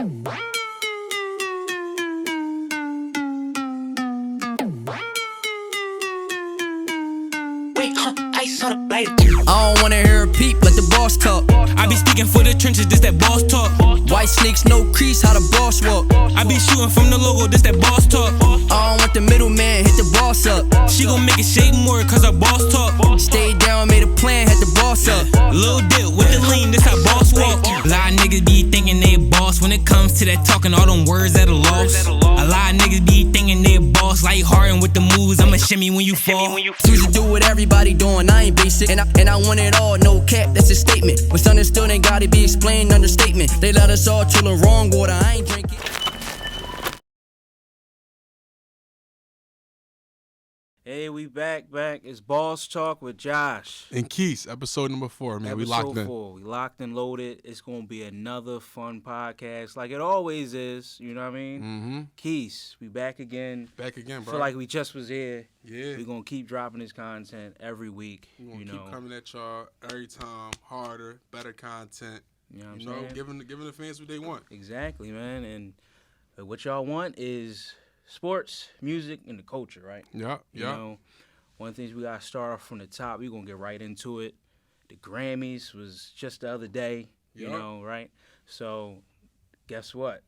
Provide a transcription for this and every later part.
I don't wanna hear a peep like the boss talk. I be speaking for the trenches, this that boss talk. White snakes, no crease, how the boss walk. I be shooting from the logo, this that boss talk. I don't want the middleman, hit the boss up. She gon' make it shake more, cause her boss talk. Stayed down, made a plan, had the boss up. Lil dip with the lean, this how boss walk. A lot of niggas be thinking they boss when it comes to that talking, all them words that are lost. A lot of niggas be thinking they boss, like Harden with the moves, I'ma shimmy when you fall. Choose to do what everybody doing, I ain't basic. And I want it all, no cap, that's a statement. What's understood ain't gotta be explained, understatement. They let us all chill the wrong water, I ain't drinking. Hey, we back. It's Boss Talk with Josh. And Keys, episode number 4, man. We locked in. We locked and loaded. It's going to be another fun podcast like it always is. You know what I mean? Mm-hmm. Keys, we back again. Back again, bro. Feel like we just was here. Yeah. We're going to keep dropping this content every week. We're going to keep coming at y'all every time, harder, better content. You know what I'm saying? Giving the fans what they want. Exactly, man. And what y'all want is sports, music, and the culture, right? Yeah. You know, one of the things we got to start off from the top. We're going to get right into it. The Grammys was just the other day, you know, right? So, guess what?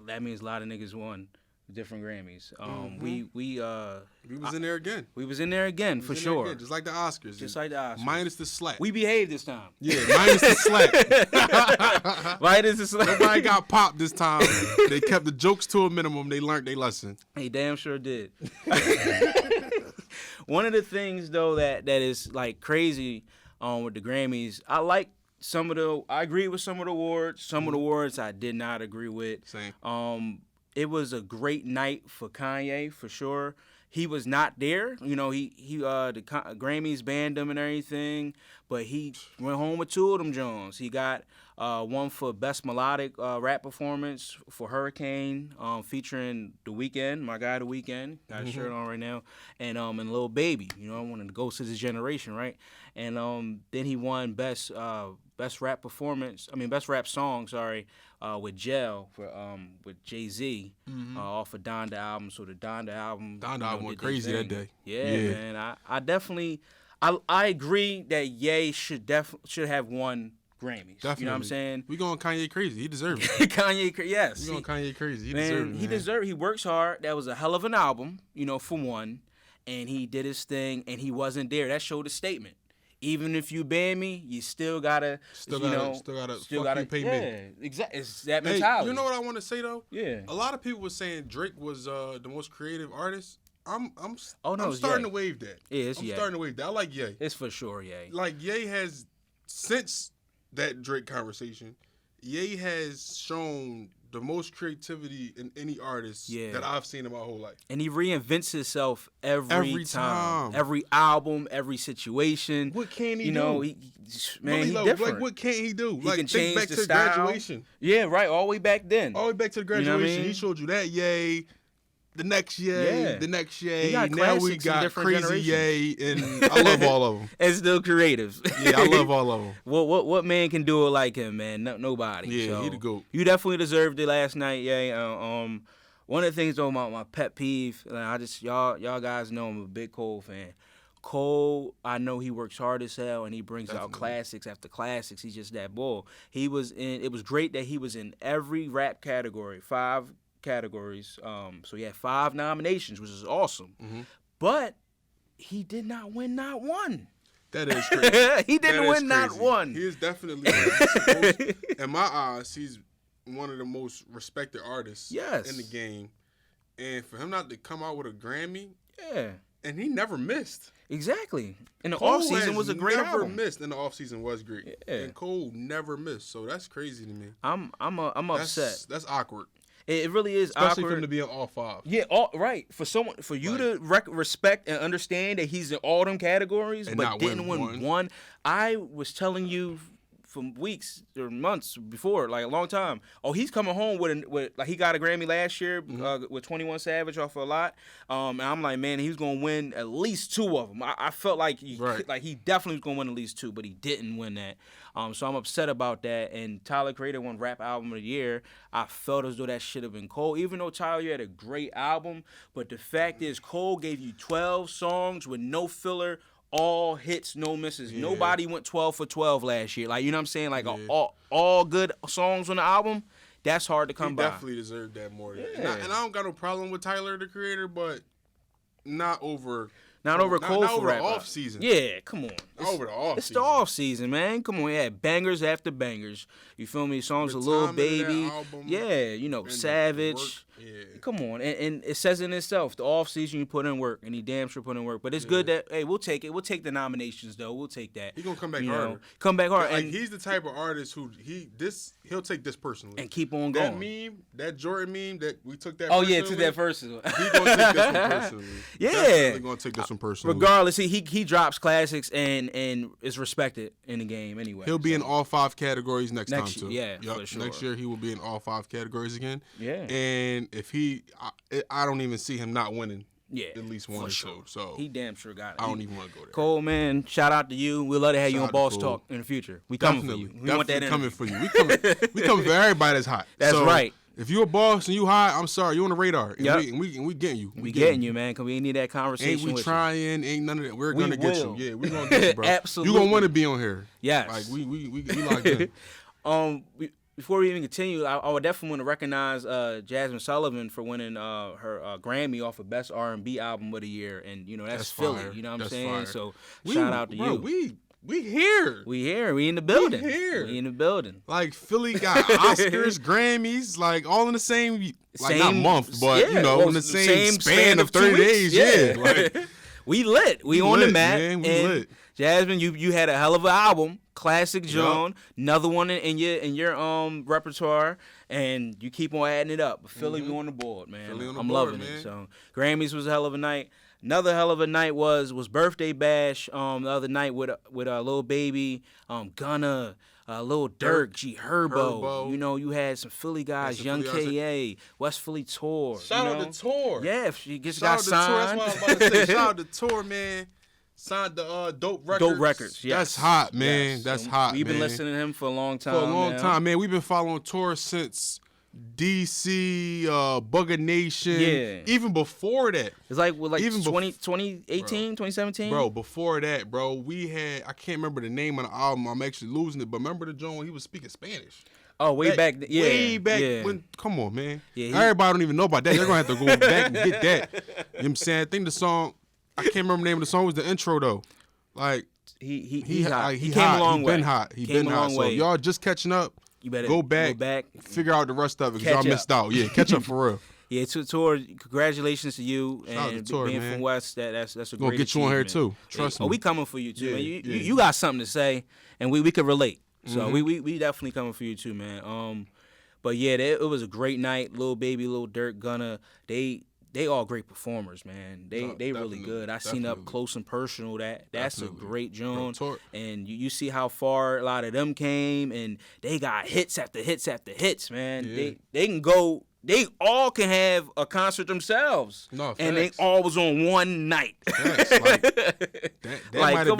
That means a lot of niggas won different Grammys. We was in there again. We was in there again, for sure. Again, just like the Oscars. Just like the Oscars. Minus the slack. We behaved this time. Yeah, minus the slack. Minus the slack. Nobody got popped this time. They kept the jokes to a minimum. They learned their lesson. He damn sure did. One of the things, though, that is, like, crazy with the Grammys, I agree with some of the awards. Some of the awards I did not agree with. Same. It was a great night for Kanye, for sure. He was not there. You know, the Grammys banned him and everything, but he went home with 2 of them Jones. He got one for Best Melodic Rap Performance for Hurricane, featuring The Weeknd, my guy The Weeknd. Got his shirt on right now. And Lil Baby, you know, one of the ghosts of his generation, right? And then he won Best Rap Song, with Jail with Jay-Z off of Donda album. So the Donda album went crazy that day. Yeah, man. I definitely I agree that Ye should have won Grammys. Definitely. You know what I'm saying? We going Kanye crazy. He deserves it. Yes. We going Kanye crazy. He deserves it. He works hard. That was a hell of an album, you know, for one. And he did his thing, and he wasn't there. That showed a statement. Even if you ban me, you still gotta pay me. Yeah, exactly. It's that mentality. Hey, you know what I want to say though? Yeah. A lot of people were saying Drake was the most creative artist. I'm starting to wave that. I'm starting to wave that. I like Ye. It's for sure Ye. Like Ye has, since that Drake conversation, Ye has shown the most creativity in any artist that I've seen in my whole life. And he reinvents himself every time. Every album, every situation. What can he do? You know, he's different. Like, what can't he do? He like, can think change back the to style. Graduation. Yeah, right. All the way back then. All the way back to the Graduation. You know what I mean? He showed you that Ye. The next Ye, the next Ye. Now we got Crazy Ye, and I love all of them. And still creative. Yeah, I love all of them. What man can do it like him, man? Nobody. Yeah, so he the GOAT. You definitely deserved it last night, Ye. One of the things though, my pet peeve, y'all guys know I'm a big Cole fan. Cole, I know he works hard as hell and he brings out classics after classics. He's just that bull. It was great that he was in every rap category, 5 categories. So he had 5 nominations, which is awesome. Mm-hmm. But he did not win not one. That is crazy. He didn't win not one. He is definitely in my eyes, he's one of the most respected artists in the game. And for him not to come out with a Grammy, and he never missed. Exactly. And the offseason was a great album. Never missed, and the offseason was great. Yeah. And Cole never missed, so that's crazy to me. I'm upset. That's awkward. It really is especially awkward. for him to be in all 5. Yeah, right. For you to respect and understand that he's in all them categories, but didn't win one. I was telling you for weeks or months before, like a long time. Oh, he's coming home with like he got a Grammy last year with 21 Savage off of A Lot. And I'm like, man, he was gonna win at least 2 of them. I felt like he definitely was gonna win at least 2, but he didn't win that. So I'm upset about that. And Tyler Creator won Rap Album of the Year. I felt as though that should have been Cole, even though Tyler, you had a great album. But the fact is, Cole gave you 12 songs with no filler. All hits, no misses. Yeah. Nobody went 12 for 12 last year. Like, you know what I'm saying? Like, all good songs on the album, that's hard to come by. He definitely deserved that more. Yeah. And I don't got no problem with Tyler, the Creator, but not over Cole not for over rap. The off season. Yeah, come on. Over the off season. It's the off season, man. Come on, yeah. Bangers after bangers. You feel me? Songs of Lil Baby. Yeah, you know, Savage. Yeah. Come on. And it says in itself, the off season you put in work, and he damn sure put in work. But it's good that, hey, we'll take it. We'll take the nominations though. We'll take that. He's gonna come back harder. Come back hard. Like, he's the type of artist who he'll take this personally. And keep on going. That meme, that Jordan meme that we took that personally. Oh yeah, took that personally. He's gonna take this one personally. Yeah. Definitely gonna take this one personally. Regardless, he drops classics and is respected in the game anyway. He'll be in all 5 categories next time too. Yeah, for sure. Next year he will be in all 5 categories again. Yeah. And if I don't even see him not winning. Yeah, at least 1 or 2. So he damn sure got it. I don't even want to go there. Cole, man, shout out to you. We'd love to have you on Boss Talk in the future. We coming for you. We want that coming for you. We coming for everybody that's hot. That's right. If you're a boss and you hot, I'm sorry, you on the radar. And we getting you. We getting you, man, because we need that conversation. Ain't we trying? Ain't none of that. We're gonna get you. Yeah, we're gonna get you, bro. Absolutely. You gonna want to be on here. Yes. Like we locked in. Before we even continue, I would definitely want to recognize Jasmine Sullivan for winning her Grammy off of Best R&B Album of the Year, and you know that's Philly. Fire. You know what I'm that's saying? Fire. So shout out to you. We here. We here. We in the building. We in the building. Like Philly got Oscars, Grammys, like all in the same not month, but in the same span of 30 days. Yeah. Like, we lit. We on the map. Man, we lit. Jasmine, you had a hell of an album, classic Joan, another one in your repertoire, and you keep on adding it up. But Philly, we on the board, man. I'm loving it. So Grammys was a hell of a night. Another hell of a night was Birthday Bash the other night with Lil Baby, Gunna, Lil Durk, G Herbo. You know, you had some Philly guys, Young K.A., West Philly Tour. Shout out to Tour. Yeah, she got signed. That's what I was about to say. Shout out to Tour, man. Signed the Dope Records. Dope Records, yes. That's hot, man. Yes. That's hot, We've been listening to him for a long time. Man. We've been following Tour since DC, Bugger Nation. Yeah. Even before that. It's like 2018, 2017? Bro, before that, bro, we had, I can't remember the name of the album. I'm actually losing it. But remember the joint when he was speaking Spanish? Oh, way back when, come on, man. Yeah, everybody don't even know about that. They're going to have to go back and get that. You know what I'm saying? I think the song, I can't remember the name of the song, was the intro, though. Like, he came a long way. He been hot. So if y'all just catching up, you better go back, figure out the rest of it because y'all missed out. Yeah, catch up for real. Yeah, Tour, congratulations to you and Tour, being man. from West. That's a great Gonna get you on here too. Trust me. Oh, we coming for you too, man. You got something to say, and we could relate. So we definitely coming for you too, man. But yeah, it was a great night. Lil Baby, Lil Durk, Gunna, they all great performers, man. They really good. I seen up close and personal that's a great joint. And you see how far a lot of them came, and they got hits after hits after hits, man. Yeah. They can go. They all can have a concert themselves, and they all was on one night. Like, that might have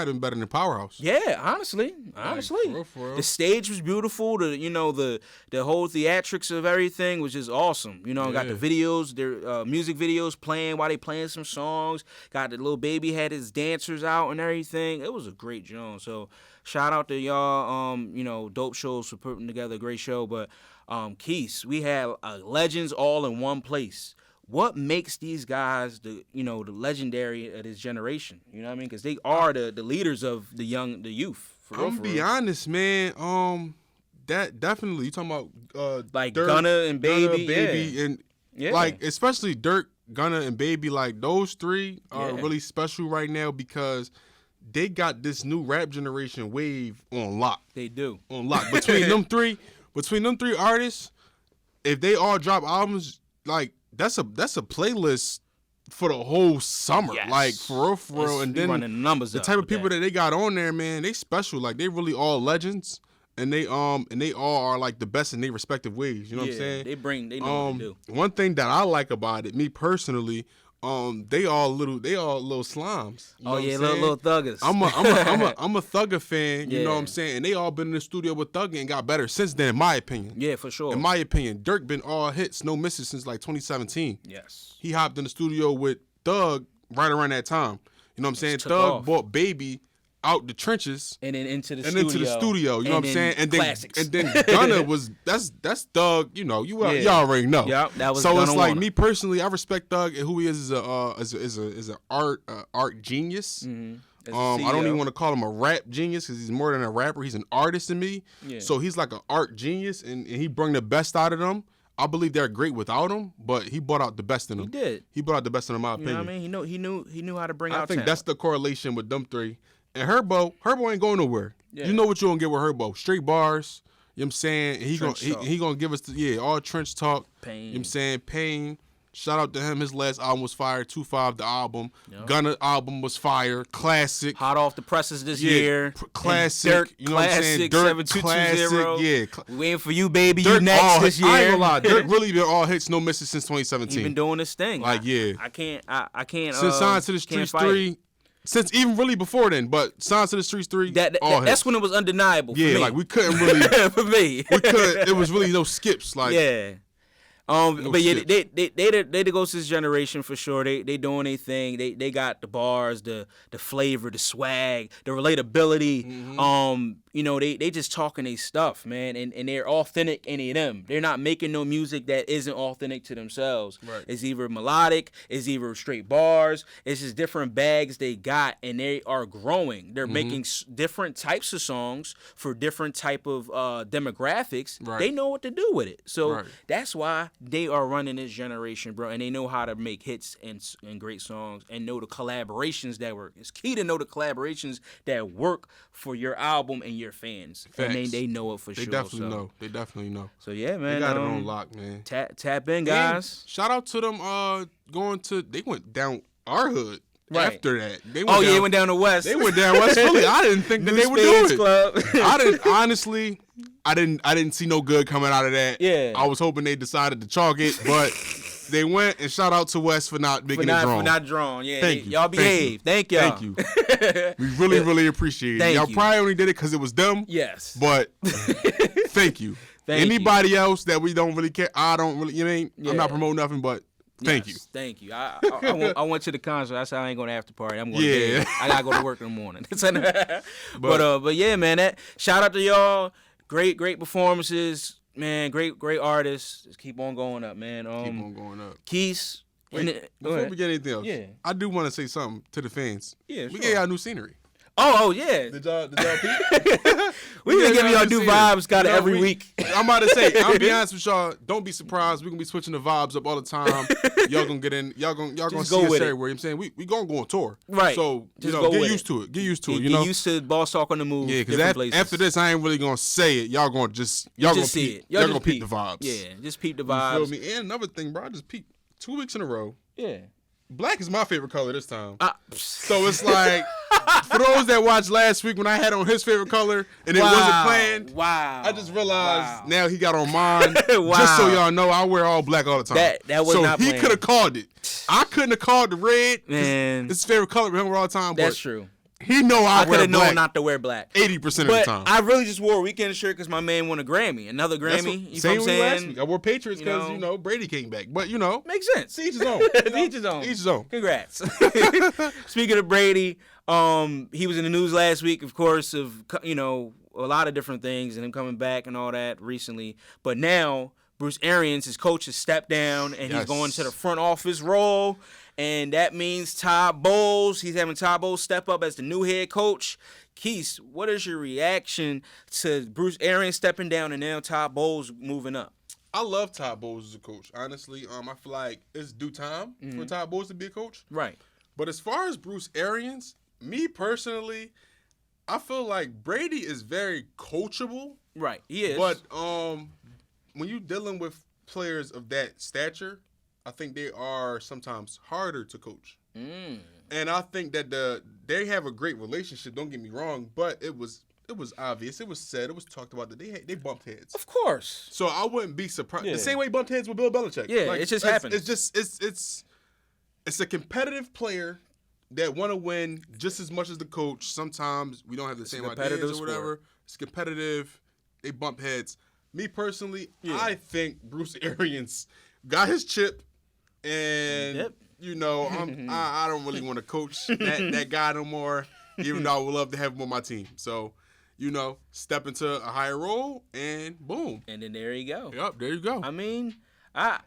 been better than Powerhouse. Yeah, honestly, for real. The stage was beautiful. The whole theatrics of everything was just awesome. You know, got the videos, their music videos playing while they playing some songs. Got the Lil Baby had his dancers out and everything. It was a great joint. So shout out to y'all. Dope shows for putting together a great show, but. Keith, we have legends all in one place. What makes these guys the legendary of this generation? You know what I mean? Because they are the leaders of the youth. I'm gonna be honest, man. That definitely you talking about like Durk, Gunna and Baby, and like especially Durk, Gunna, and Baby. Like those three are really special right now because they got this new rap generation wave on lock. They do on lock between them three. Between them three artists, if they all drop albums, like that's a playlist for the whole summer. Yes. Like, for real. And then running the numbers the type of people that they got on there, man, they special. Like, they really all legends. And they all are like the best in their respective ways. You know what I'm saying? They know what they do. One thing that I like about it, me personally, they all little slimes. You know what I'm saying? little thuggers. I'm a Thugger fan. You know what I'm saying? And they all been in the studio with Thugger and got better since then, in my opinion. Yeah, for sure. In my opinion, Durk been all hits, no misses since like 2017. Yes. He hopped in the studio with Thug right around that time. You know what I'm saying? Thug bought Baby out the trenches and then into the studio. You know what I'm saying? And classics. then Gunna was that's Thug. You know, you already know. Yeah, that was. So Gunna it's like Warner. me personally, I respect Thug and who he is as an art genius. Mm-hmm. I don't even want to call him a rap genius because he's more than a rapper. He's an artist to me. Yeah. So he's like an art genius, and he brought the best out of them. I believe they're great without him, but he brought out the best in them. He did. He brought out the best in them, in my opinion. You know what I mean? He knew how to bring out. I think talent. that's the correlation with them three. And Herbo ain't going nowhere. Yeah. You know what you gonna get with Herbo? Straight bars. You know what I'm saying? And he gonna give us all trench talk. Pain. You know what I'm saying? Pain. Shout out to him. His last album was fire. 2-5 the album. Yep. Gunna album was fire. Classic. Hot off the presses this year. Classic. Durk, you know what I'm saying? Durk, classic. 7220. Yeah. Waiting for you, baby. Durk You next this year. I ain't gonna lie. Durk really been all hits, no misses since 2017. He been doing this thing. Like, I can't. Since Signs to the Streets 3. Since even really before then, but Signs to the Streets 3, that's when it was undeniable for me. Like we couldn't really. For me. We couldn't. It was really no skips. Like but yeah, they the Ghost of this generation for sure. They doing their thing. They got the bars, the flavor, the swag, the relatability. Mm-hmm. You know, they just talking their stuff, man, and they're authentic in them. They're not making no music that isn't authentic to themselves. Right. It's either melodic, it's either straight bars. It's just different bags they got, and they are growing. They're making different types of songs for different type of demographics. Right. They know what to do with it. So that's why they are running this generation, bro, and they know how to make hits and great songs and know the collaborations that work. It's key to know the collaborations that work for your album and your fans. Facts. And they know it for sure. They definitely know. So yeah, man. They got it on lock, man. Tap in, guys. And shout out to them they went down our hood. Right. After that, they went down to West. They went down West Philly. I didn't think that they would do it. Club. I didn't see no good coming out of that. Yeah. I was hoping they decided to chalk it, but they went. And shout out to West for not making it drawn. For not drawn. Yeah. Thank you. Y'all behave. Thank y'all. Thank you. We really appreciate it. Y'all probably only did it because it was them. Yes. But thank you. Anybody else that we don't really care, I don't really. You mean? I'm not promoting nothing, but. Thank you. Thank you. I went to the concert. I said I ain't going to after party. I'm going to bed. I gotta go to work in the morning. but yeah, man. Shout out to y'all. Great performances, man. Great artists. Just keep on going up, man. Keep on going up. Keys. Before we get anything else, yeah, I do want to say something to the fans. Yeah, we gave y'all new scenery. Oh yeah. Did y'all peep? We been giving y'all new vibes, every week. I'm about to say, I'll be honest with y'all. Don't be surprised. We're gonna be switching the vibes up all the time. Y'all gonna get in. Y'all gonna see us everywhere. You know what I'm saying? We gonna go on tour. Right. So get used to it. Get used to it. Get used to BossTalk on the move. Yeah, because after this, I ain't really gonna say it. Y'all gonna see it. Y'all gonna peep the vibes. Yeah, just peep the vibes. You feel me? And another thing, bro, I just peeped 2 weeks in a row. Yeah. Black is my favorite color this time. So it's like, for those that watched last week when I had on his favorite color and it wasn't planned, I just realized now he got on mine. Just so y'all know, I wear all black all the time. That was not planned. He could have called it. I couldn't have called the red. Man. It's his favorite color for him all the time. That's true. He know I could have known not to wear black 80% of the time. I really just wore a weekend shirt because my man won a Grammy, another Grammy. You know what I'm saying? Last week. I wore Patriots because Brady came back, but makes sense. Each his own. Each his own. Each his own. Congrats. Speaking of Brady, he was in the news last week, of course, of a lot of different things and him coming back and all that recently. But now Bruce Arians, his coach, has stepped down and he's going to the front office role. And that means Todd Bowles. He's having Todd Bowles step up as the new head coach. Keith, what is your reaction to Bruce Arians stepping down and now Todd Bowles moving up? I love Todd Bowles as a coach, honestly. I feel like it's due time for Todd Bowles to be a coach. Right. But as far as Bruce Arians, me personally, I feel like Brady is very coachable. Right, he is. But when you're dealing with players of that stature, I think they are sometimes harder to coach. And I think that they have a great relationship. Don't get me wrong, but it was obvious. It was said. It was talked about that they bumped heads. Of course. So I wouldn't be surprised. The same way he bumped heads with Bill Belichick. Yeah, like, it just happened. It's a competitive player that want to win just as much as the coach. Sometimes we don't have the same ideas or whatever. It's competitive. They bump heads. Me personally, I think Bruce Arians got his chip, and you know, I don't really want to coach that guy no more. Even though I would love to have him on my team. So, you know, step into a higher role, and boom. And then there you go. Yep, there you go. I mean, I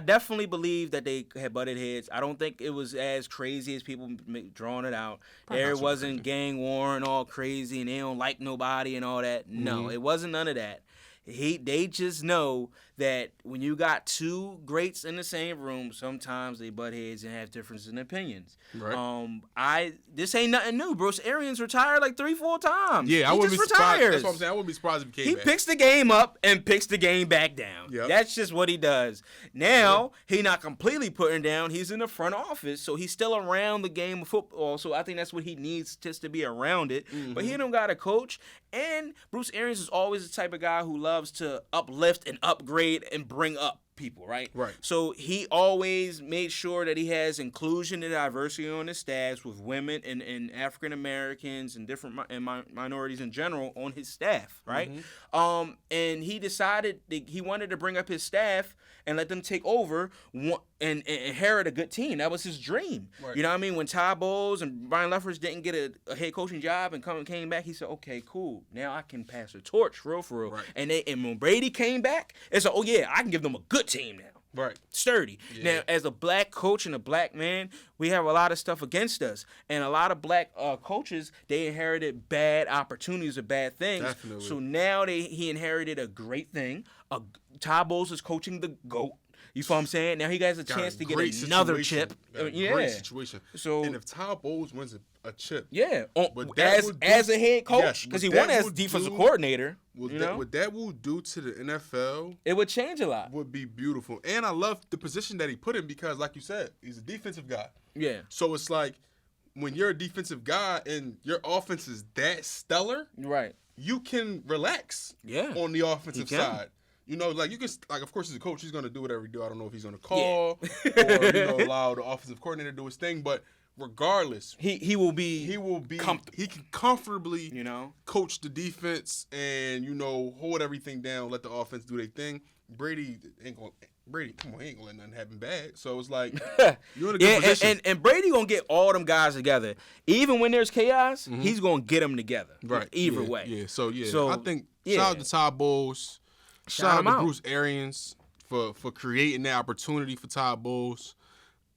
definitely believe that they had butted heads. I don't think it was as crazy as people drawing it out. There wasn't gang war and all crazy, and they don't like nobody and all that. No, it wasn't none of that. They just know that when you got two greats in the same room, sometimes they butt heads and have differences in opinions. Right. This ain't nothing new. Bruce Arians retired like 3-4 times. Yeah, I wouldn't be surprised. That's what I'm saying. I wouldn't be surprised if he came back. He picks the game up and picks the game back down. Yep. That's just what he does. Now, he not completely putting down. He's in the front office, so he's still around the game of football. So I think that's what he needs, just to be around it. But he don't got a coach. And Bruce Arians is always the type of guy who loves to uplift and upgrade and bring up people, right? Right. So he always made sure that he has inclusion and diversity on his staffs with women and African Americans and different minorities in general on his staff, right? And he decided that he wanted to bring up his staff and let them take over and inherit a good team. That was his dream. Right. You know what I mean? When Ty Bowles and Brian Leftwich didn't get a head coaching job and came back, he said, okay, cool. Now I can pass the torch for real. Right. And when Brady came back, it's like, oh, yeah, I can give them a good team now. Right. Sturdy. Yeah. Now, as a black coach and a black man, we have a lot of stuff against us. And a lot of black coaches, they inherited bad opportunities or bad things. Definitely. So now he inherited a great thing. Ty Bowles is coaching the GOAT. You feel what I'm saying? Now he has a chance to get another chip. Great situation. So, and if Ty Bowles wins a chip. Yeah. As a head coach. Because he won as defensive coordinator. What that will do to the NFL. It would change a lot. Would be beautiful. And I love the position that he put in because, like you said, he's a defensive guy. Yeah. So it's like when you're a defensive guy and your offense is that stellar. Right. You can relax on the offensive side. You know, like you can, like of course as a coach, he's gonna do whatever he do. I don't know if he's gonna call or allow the offensive coordinator to do his thing. But regardless, he will be comfortable. He can comfortably coach the defense and hold everything down, let the offense do their thing. Brady, come on, he ain't gonna let nothing happen bad. So it's like you're in a good position. And Brady gonna get all them guys together. Even when there's chaos, he's gonna get them together. Right. Either way. Yeah. So I think shout out to Ty Bowles. Shout out to Bruce Arians for creating that opportunity for Ty Bowles.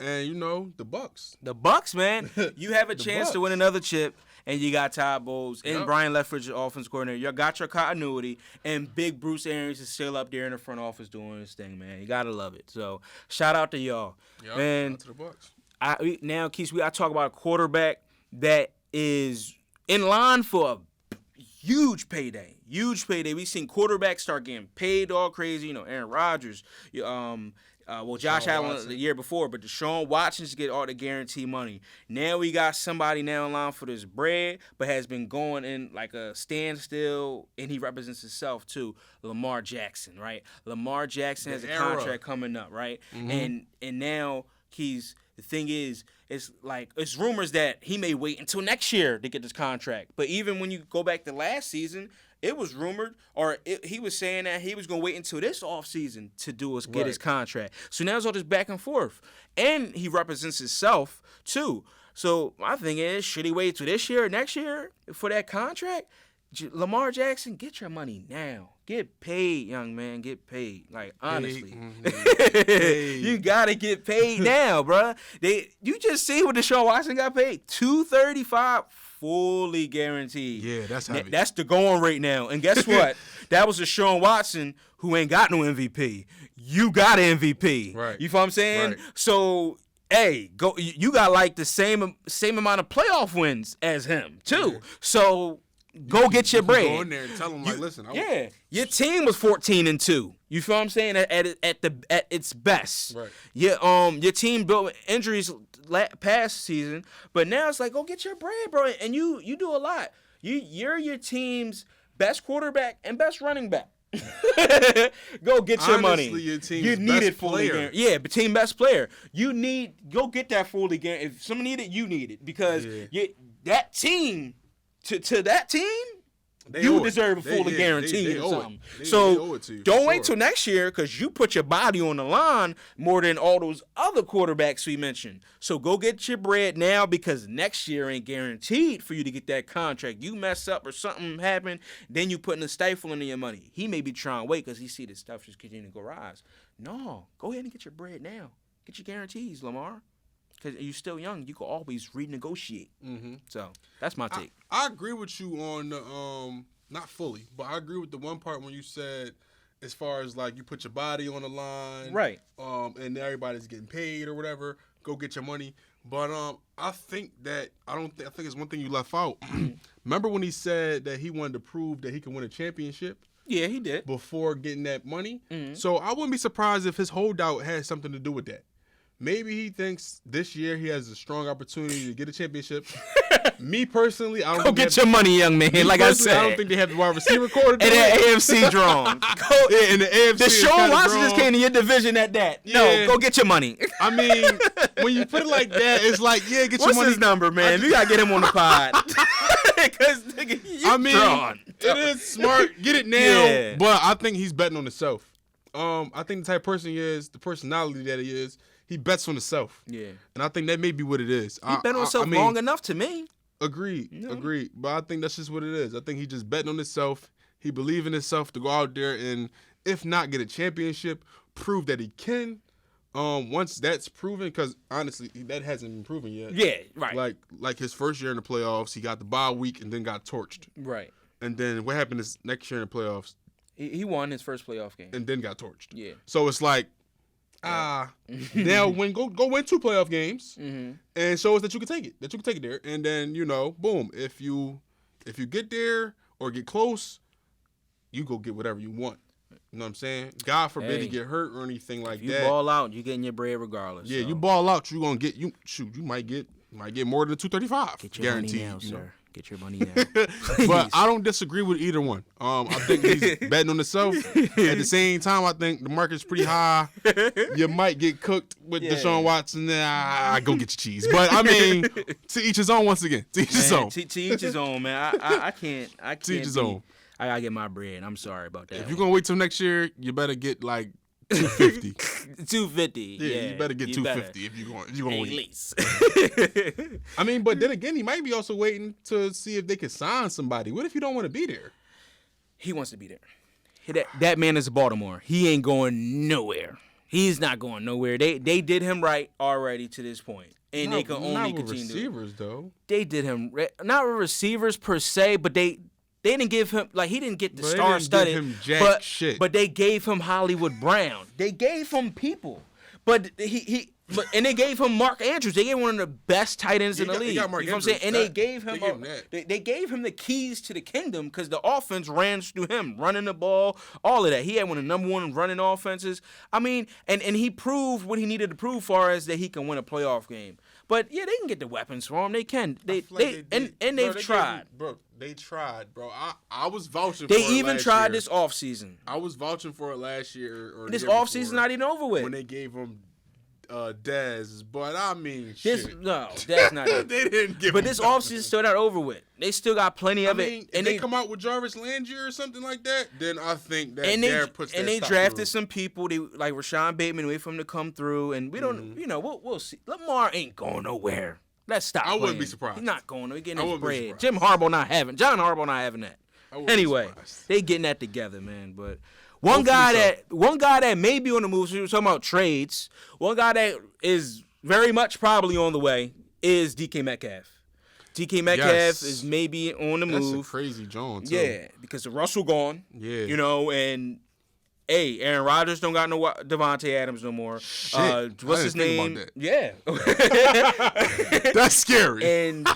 And, the Bucks. The Bucks, man. You have a chance to win another chip, and you got Ty Bowles and Brian Leftwich, the offense coordinator. You got your continuity, and big Bruce Arians is still up there in the front office doing his thing, man. You got to love it. So, shout out to y'all. Yep, man, shout out to the Bucks. Now, Keith, I talk about a quarterback that is in line for a huge payday. We've seen quarterbacks start getting paid all crazy. Aaron Rodgers. Josh Allen the year before, but Deshaun Watson's get all the guarantee money. Now we got somebody now in line for this bread, but has been going in like a standstill, and he represents himself too. Lamar Jackson, right? Lamar Jackson has a contract coming up, right? And now the thing is, it's rumors that he may wait until next year to get this contract. But even when you go back to last season, it was rumored, he was saying that he was going to wait until this offseason to get his contract. So now it's all this back and forth. And he represents himself, too. So my thing is, should he wait till this year or next year for that contract? Lamar Jackson, get your money now. Get paid, young man. Get paid. Like, honestly. You got to get paid now, bro. You just see what Deshaun Watson got paid. $235 fully guaranteed. Yeah, that's heavy. That's the going rate now. And guess what? That was Deshaun Watson who ain't got no MVP. You got an MVP. Right. You feel what I'm saying? Right. So, hey, you got like the same amount of playoff wins as him, too. Yeah. So go get your bread. Go in there and tell them, like, listen. Your team was 14-2. You feel what I'm saying? At its best. Right. Your team built injuries past season, but now it's like, go get your bread, bro. And you do a lot. You're your team's best quarterback and best running back. Go get your money. Your team's you need it fully guaranteed. Yeah, but team best player. Go get that fully guaranteed. If someone need it, you need it because that team to that team. You deserve a fully guaranteed or something. So don't wait till next year because you put your body on the line more than all those other quarterbacks we mentioned. So go get your bread now because next year ain't guaranteed for you to get that contract. You mess up or something happen, then you putting a stifle into your money. He may be trying to wait because he see this stuff just continue to go rise. No, go ahead and get your bread now. Get your guarantees, Lamar. Because you're still young, you can always renegotiate. Mm-hmm. So that's my take. I agree with you on the not fully, but I agree with the one part when you said, as far as like you put your body on the line, right? And everybody's getting paid or whatever. Go get your money. But I think I think it's one thing you left out. Remember when he said that he wanted to prove that he could win a championship? Yeah, he did before getting that money. Mm-hmm. So I wouldn't be surprised if his holdout had something to do with that. Maybe he thinks this year he has a strong opportunity to get a championship. Me personally, I don't go get your money, young man. Like I said, I don't think they have the wide receiver core. And that AFC drawn. In the AFC, Deshaun Watson just came to your division at that. Yeah. No, go get your money. I mean, when you put it like that, it's like, get your money. What's his number, man? You gotta get him on the pod. Because it is smart. Get it now. But I think he's betting on himself. I think the type of person he is, the personality that he is. He bets on himself. Yeah. And I think that may be what it is. He bet on himself long enough to me. Agreed. But I think that's just what it is. I think he just betting on himself. He believe in himself to go out there and, if not get a championship, prove that he can. Once that's proven, because honestly, that hasn't been proven yet. Yeah, right. Like his first year in the playoffs, he got the bye week and then got torched. Right. And then what happened is next year in the playoffs? He won his first playoff game. And then got torched. Yeah. So it's like, now go win 2 playoff games and show us that you can take it there, and then boom, if you get there or get close, you go get whatever you want. You know what I'm saying? God forbid you get hurt or anything like that. You ball out, you getting your bread regardless. Yeah, you ball out, you gonna get you might get more than $235. Get your guaranteed, money now, sir. Get your money now. But I don't disagree with either one. I think he's betting on himself. At the same time, I think the market's pretty high. You might get cooked with Deshaun Watson. Go get your cheese. But I mean, to each his own. Once again, to each his own. To each his own, man. I can't. To each his own. I gotta get my bread. I'm sorry about that. If you're gonna wait till next year, you better get like $250. $250. Yeah, you better get $250 if you're gonna wait. At least. I mean, but then again, he might be also waiting to see if they can sign somebody. What if you don't want to be there? He wants to be there. That man is Baltimore. He ain't going nowhere. He's not going nowhere. They did him right already to this point, and they can only continue. Receivers though. They did him not with receivers per se, but they didn't give him he didn't get the star-studded, but they gave him Hollywood Brown. They gave him people, but and they gave him Mark Andrews. They gave him one of the best tight ends in the league. You know what I'm saying? And they gave him the keys to the kingdom because the offense ran through him, running the ball, all of that. He had one of the number one running offenses. I mean, and he proved what he needed to prove for us that he can win a playoff game. But yeah, they can get the weapons for him. They can. They've tried. They tried, bro. I was vouching for it. They even tried this offseason. I was vouching for it last year. This offseason not even over with. When they gave him Dez, but I mean, Dez not. They didn't give. But this offseason still not over with. They still got plenty of it. And they come out with Jarvis Landry or something like that, then I think that puts that. And they drafted some people. They like Rashawn Bateman, wait for him to come through, and we don't. We'll see. Lamar ain't going nowhere. Let's stop. I wouldn't be surprised. He's not going. He's getting his bread. John Harbaugh not having that. Anyway, they getting that together, man. But one guy that may be on the move. So we were talking about trades. One guy that is very much probably on the way is DK Metcalf. DK Metcalf is maybe on the move. That's a crazy Jones. Yeah, because of Russell gone. Yeah, and. Hey, Aaron Rodgers don't got no Devontae Adams no more. Shit, what's his name? That. Yeah. That's scary. And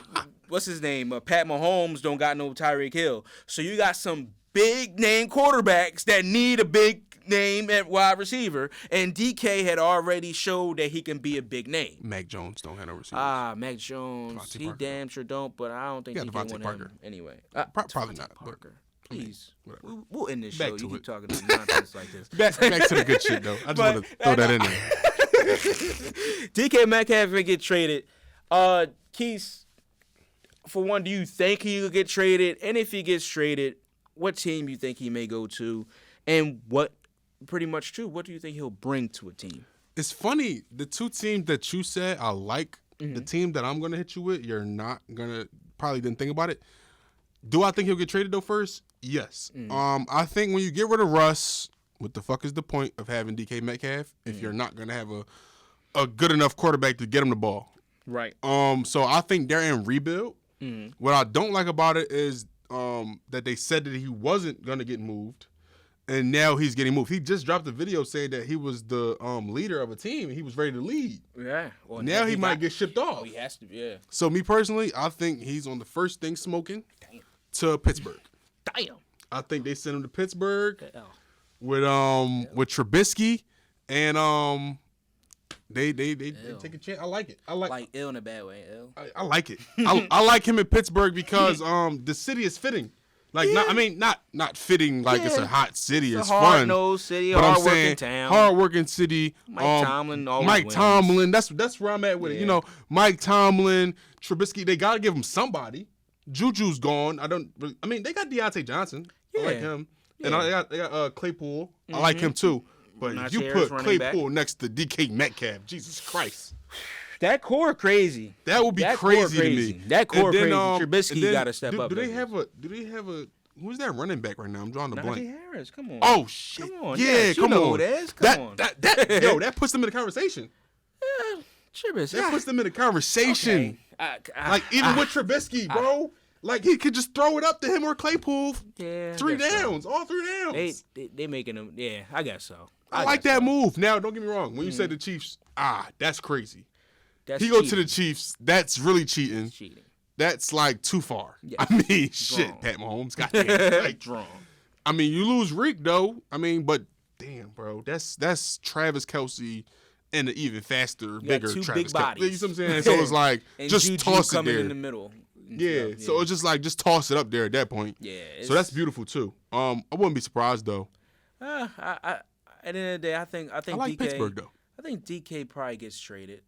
what's his name? Pat Mahomes don't got no Tyreek Hill. So you got some big name quarterbacks that need a big name at wide receiver, and DK had already showed that he can be a big name. Mac Jones don't have no receivers. Mac Jones, he damn sure don't, but I don't think DK want him anyway. Probably not. Parker. Please, we'll end this back show. You keep it. talking nonsense like this. Back to the good shit, though. I just want to throw that in there. DK Metcalf will get traded. Keith, for one, do you think he will get traded? And if he gets traded, what team you think he may go to? And what do you think he'll bring to a team? It's funny. The two teams that you said I like, the team that I'm going to hit you with, you're not going to probably didn't think about it. Do I think he'll get traded, though, first? Yes. I think when you get rid of Russ, what the fuck is the point of having DK Metcalf if you're not going to have a good enough quarterback to get him the ball? Right. So I think they're in rebuild. What I don't like about it is that they said that he wasn't going to get moved, and now he's getting moved. He just dropped a video saying that he was the leader of a team and he was ready to lead. Yeah. Well, now he might get shipped off. He has to, yeah. So me personally, I think he's on the first thing smoking to Pittsburgh. Damn. I think they sent him to Pittsburgh with Trubisky, and they take a chance. I like it. I like ill in a bad way. Ill. I like it. I like him in Pittsburgh because the city is fitting. Like not fitting like it's a hot city. It's fun. Hard-nosed city, hard-working town. Hard-working city. Mike Tomlin always wins. Tomlin. That's where I'm at with it. You know, Mike Tomlin, Trubisky. They gotta give him somebody. Juju's gone. They got Deontay Johnson. I like him. Yeah. And they got Claypool. I like him too. But if you put Claypool next to DK Metcalf, Jesus Christ. That core crazy. That would be crazy to me. That core crazy. Trubisky got to step up. Do they have a who's that running back right now? I'm drawing a blank. Najee Harris, come on. Oh shit. Come on. Yeah, come on. Who that is. Come on. That puts them in the conversation. Yeah, Trubisky. That puts them in the conversation. Okay. Even with Trubisky, bro. Like, he could just throw it up to him or Claypool. Yeah. 3 downs. All 3 downs. They making them. Yeah, I guess so. I like that move. Now, don't get me wrong. When you said the Chiefs, that's crazy. He go to the Chiefs. That's really cheating. That's like too far. Yeah. I mean, shit, Pat Mahomes. Goddamn. Like, Drawn. I mean, you lose Reek though. I mean, but damn, bro, that's Travis Kelce and an even faster, bigger two Travis big bodies. Kelce. You know what I'm saying? So it's like just Juju toss it coming there in the middle. Yeah, so it's just like just toss it up there at that point. Yeah. So that's beautiful too. I wouldn't be surprised though. At the end of the day, I think I like DK, Pittsburgh though. I think DK probably gets traded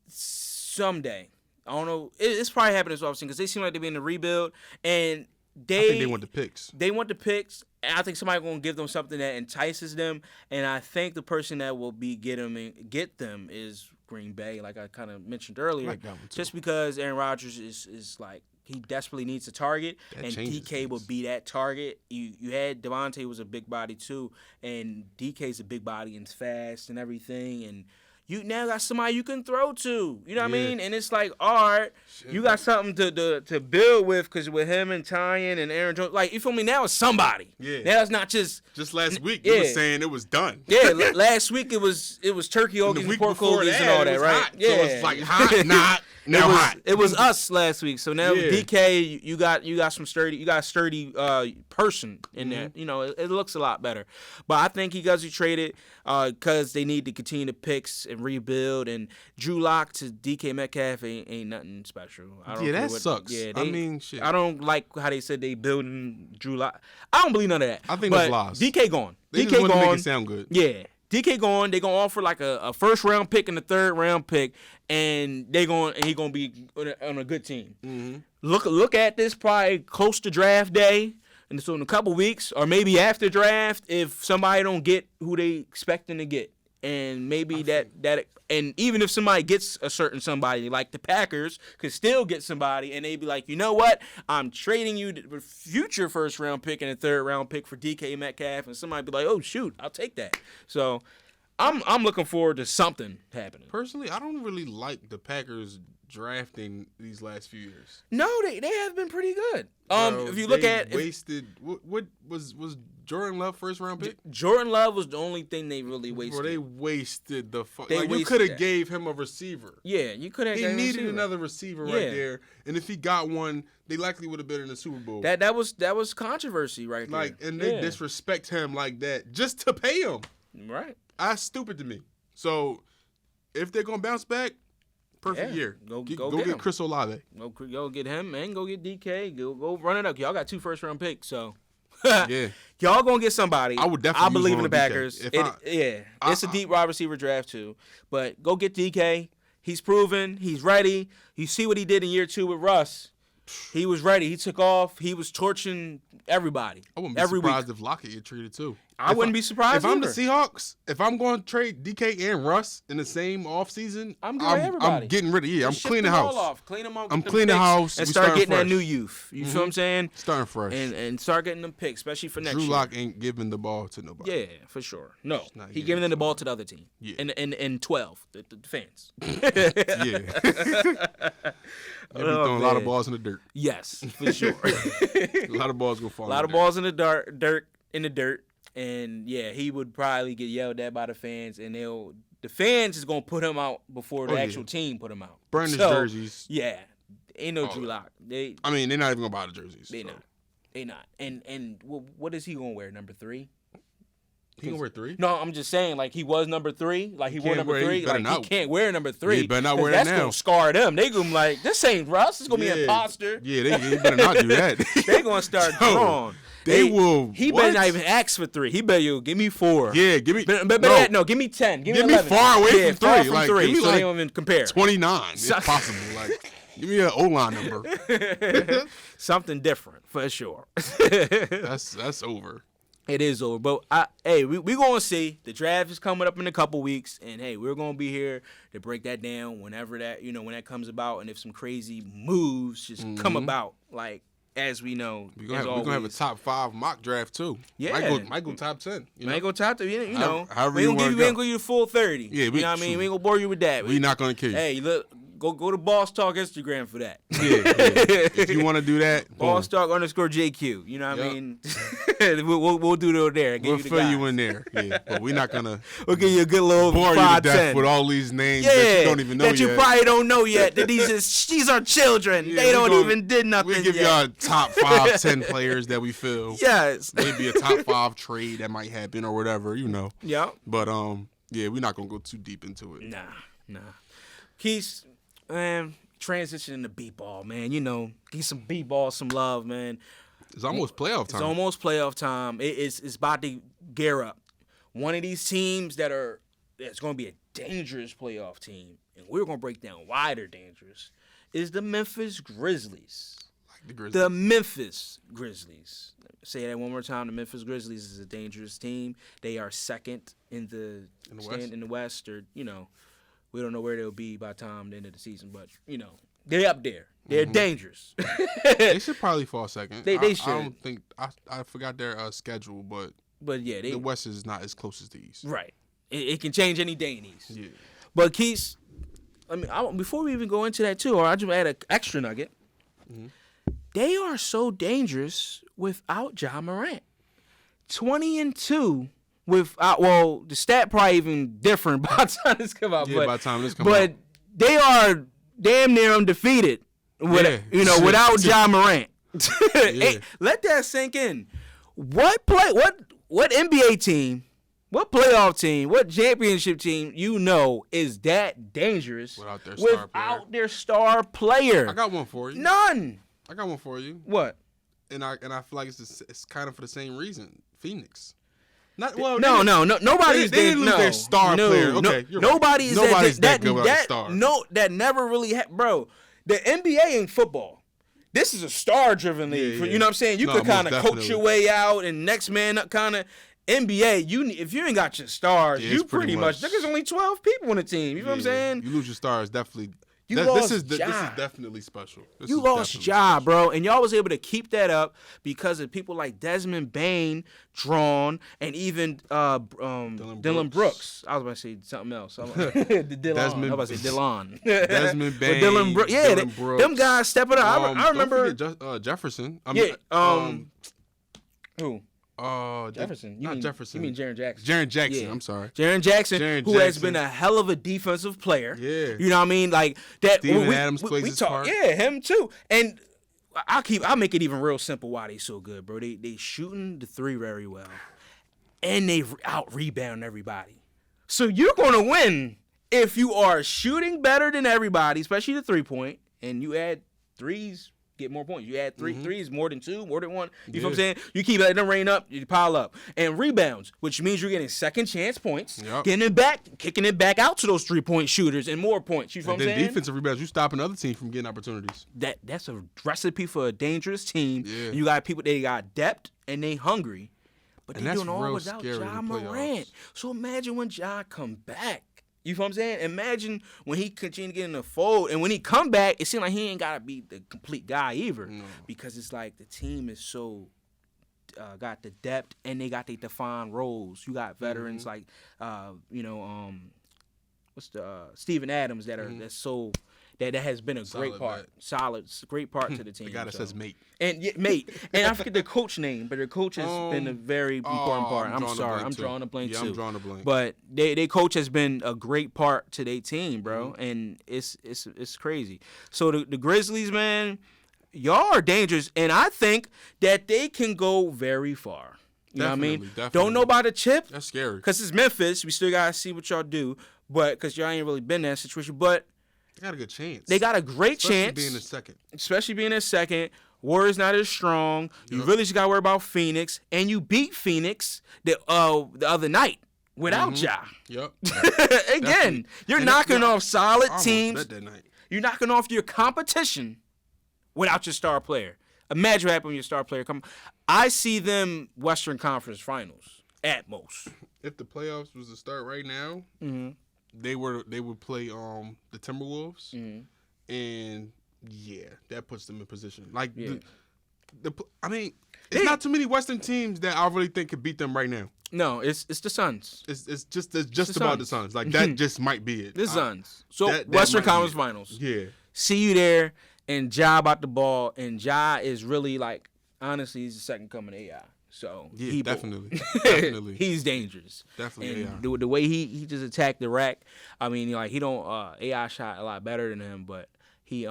someday. I don't know. It's probably happening this offseason because they seem like they're in a rebuild, and I think they want the picks. They want the picks, and I think somebody's going to give them something that entices them, and I think the person that will get them is Green Bay, like I kind of mentioned earlier. I like that one too. Just because Aaron Rodgers is like he desperately needs a target, and DK will be that target. You had Devontae was a big body too, and DK's a big body and fast and everything, and you now got somebody you can throw to. You know what I mean? And it's like, all right, you got something to build with because with him and Tyen and Aaron Jones, like, you feel me? Now it's somebody. Yeah. Now it's not just last week you were saying it was done. Yeah, last week it was turkey ogies and pork hoagies and all that, right? Hot. Yeah. So it's like hot, not now hot. It was us last week. So now DK, you got some sturdy, person in there. You know, it looks a lot better. But I think he got traded because they need to continue to picks and rebuild. And Drew Lock to DK Metcalf ain't nothing special. That sucks. Yeah, I mean, shit. I don't like how they said they building Drew Lock. I don't believe none of that. I think that's lies. DK gone. They just want to make it sound good. Yeah. DK gone. They're gonna offer like a first round pick and a third round pick, and he gonna be on a good team. Mm-hmm. Look at this probably close to draft day, and so in a couple weeks or maybe after draft, if somebody don't get who they expecting to get, and maybe that and even if somebody gets a certain somebody like the Packers could still get somebody, and they be like, you know what, I'm trading you the future first round pick and a third round pick for DK Metcalf, and somebody be like, oh shoot, I'll take that. So I'm looking forward to something happening. Personally, I don't really like the Packers drafting these last few years. No, they have been pretty good. Bro, if you look at wasted what was Jordan Love first round pick? Jordan Love was the only thing they really wasted. Bro, they wasted the fuck. Like, you could have gave him a receiver. Yeah, you could have. He needed another receiver right there, and if he got one, they likely would have been in the Super Bowl. That was controversy right there. Like, and they disrespect him like that just to pay him. Right. That's stupid to me. So, if they're gonna bounce back, perfect year. Go get Chris Olave. Go get him, man. Go get DK. Go run it up. Y'all got 2 first round picks, so yeah. Y'all gonna get somebody. I would definitely. I believe in the Packers. It's a deep wide receiver draft too, but go get DK. He's proven. He's ready. You see what he did in year 2 with Russ. He was ready. He took off. He was torching everybody. I wouldn't be surprised if Lockett get traded too. I wouldn't be surprised if I'm the Seahawks. If I'm going to trade DK and Russ in the same offseason, I'm getting rid of. Yeah, I'm cleaning the house. Clean them up. I'm cleaning the house and start getting that new youth. You feel what I'm saying? Starting fresh and start getting them picks, especially for next year. Drew Lock ain't giving the ball to nobody. Yeah, for sure. No, he giving the ball to the other team. Yeah, and 12 the fans. Yeah. They'll be throwing a lot of balls in the dirt. Yes, for sure. A lot of balls gonna fall. A lot of balls in the dirt. And yeah, he would probably get yelled at by the fans, and the fans is gonna put him out before the actual team put him out. Burn his jerseys. Yeah, ain't no Drew Lock. They're not even gonna buy the jerseys. They not. And what is he gonna wear? Number 3? He gonna wear 3? No, I'm just saying, like, he was number 3. Like, he wore number 3. Like, he can't wear number 3. He better not wear that now. That's gonna scar them. They gonna be like, this ain't Russ. It's gonna be an imposter. Yeah, they better not do that. They gonna start drawing. They will. He better not even ask for 3. He better give me 4. Yeah, give me. No, give me 10. Give me 11. Far away from 3. Far from like, 3. Give me so they don't even compare. 29, if possible. Like, give me an O-line number. Something different for sure. That's over. It is over, but we gonna see. The draft is coming up in a couple weeks, and hey, we're gonna be here to break that down whenever that when that comes about, and if some crazy moves just come about, like as we know, we're gonna have a top 5 mock draft too. Yeah, might go top 10. Might go top 10. We ain't gonna give you the full 30. Yeah, you know what I mean. We ain't gonna bore you with that. We not gonna kill you. Hey, look. Go to BossTalk Instagram for that. Yeah. If you want to do that, BossTalk_JQ. You know what I mean? we'll do it there. We'll fill you in there. Yeah, but we're not gonna. We'll give you a good little bore 5, you to death 10 with all these names that you don't even know yet. That you probably don't know yet. That these are children. Yeah, they don't even did nothing. We'll give y'all top 5, 10 players that we feel. Yes. Maybe a top 5 trade that might happen or whatever. Yeah. But yeah, we're not gonna go too deep into it. Nah. Keith, man. Transitioning to B-ball, man. Give some B-ball some love, man. It's almost playoff time. It's almost playoff time. It's about to gear up. One of these teams that's going to be a dangerous playoff team, and we're going to break down why they're dangerous, is the Memphis Grizzlies. Like the Grizzlies. The Memphis Grizzlies. Say that one more time. The Memphis Grizzlies is a dangerous team. They are second in the West, or we don't know where they'll be by the time the end of the season, but they're up there. They're dangerous. They should probably fall second. They should. I don't think I forgot their schedule, but yeah, the West is not as close as the East. Right. It can change any day in the East. Yeah. But Keith, before we even go into that too, or I just add an extra nugget. Mm-hmm. They are so dangerous without Ja Morant. 20-2. The stat probably even different by the time this come out. Yeah, by the time this come out. But they are damn near undefeated without Ja Morant. Hey, let that sink in. What NBA team, what playoff team, what championship team is that dangerous without their star player? I got one for you. None. I got one for you. What? And I feel like it's kind of for the same reason. Phoenix. No. Nobody's they didn't lose their star player. Okay, nobody's that good without a star. No, that never really bro. The NBA ain't football. This is a star-driven league. Yeah. You know what I'm saying? You could kind of coach your way out and next man up kind of. NBA, if you ain't got your stars, you pretty much. There's only 12 people on the team. You know what I'm saying? You lose your stars, definitely. This is definitely special. You lost Ja, bro, and y'all was able to keep that up because of people like Desmond Bane, Drawn, and even Dylan Brooks. I was about to say something else. Dylan. Desmond Bane, Dylan Brooks. Yeah, Dylan Brooks. Them guys stepping up. I remember Jefferson. Who? Jefferson. Jefferson. You mean Jaren Jackson. Jaren Jackson, yeah. I'm sorry. Jaren Jackson, who has been a hell of a defensive player. Yeah. You know what I mean? Like that. Steven Adams plays his part. Yeah, him too. And I'll make it even real simple why they so good, bro. They shooting the three very well. And they out-rebound everybody. So you're going to win if you are shooting better than everybody, especially the three-point, and you add threes, get more points. You add threes, more than two, more than one. You know what I'm saying? You keep letting them rain up, you pile up. And rebounds, which means you're getting second chance points, getting it back, kicking it back out to those three-point shooters and more points. You know what I'm saying? Defensive rebounds, you stopping other teams from getting opportunities. That's a recipe for a dangerous team. Yeah. You got people, they got depth and they hungry. But and they doing all without Ja Morant. Playoffs. So imagine when Ja come back. You know what I'm saying? Imagine when he continue to get in the fold. And when he come back, it seems like he ain't got to be the complete guy either. No. Because it's like the team is so got the depth and they got their defined roles. You got veterans like, what's the Steven Adams that's so... That has been a great part, great part to the team. The guy that says mate. And mate. And I forget the coach name, but the coach has been a very important part. I'm sorry. I'm drawing a blank too. I'm drawing a blank. But they coach has been a great part to their team, bro. And it's crazy. So the Grizzlies, man, y'all are dangerous. And I think that they can go very far. You know what I mean? Definitely. Don't know about a chip. That's scary. Because it's Memphis. We still got to see what y'all do. But because y'all ain't really been in that situation. But they got a good chance. They got a great chance. Especially being in second. Warriors not as strong. Yep. You really just got to worry about Phoenix. And you beat Phoenix the other night without Ja. Yep. Again, you're knocking off solid teams. Bet that night. You're knocking off your competition without your star player. Imagine what happened when your star player come. I see them Western Conference Finals at most. If the playoffs was to start right now, they would play the Timberwolves, and that puts them in position. Like I mean, it's not too many Western teams that I really think could beat them right now. No, it's the Suns. It's just about the Suns. Like that just might be it. The Suns. So Western Conference Finals. Yeah. See you there, and Ja about the ball, and Ja is really like honestly he's the second coming of AI. So yeah, definitely. He's dangerous. Definitely, and the way he just attacked the rack. I mean, like he don't AI shot a lot better than him, but he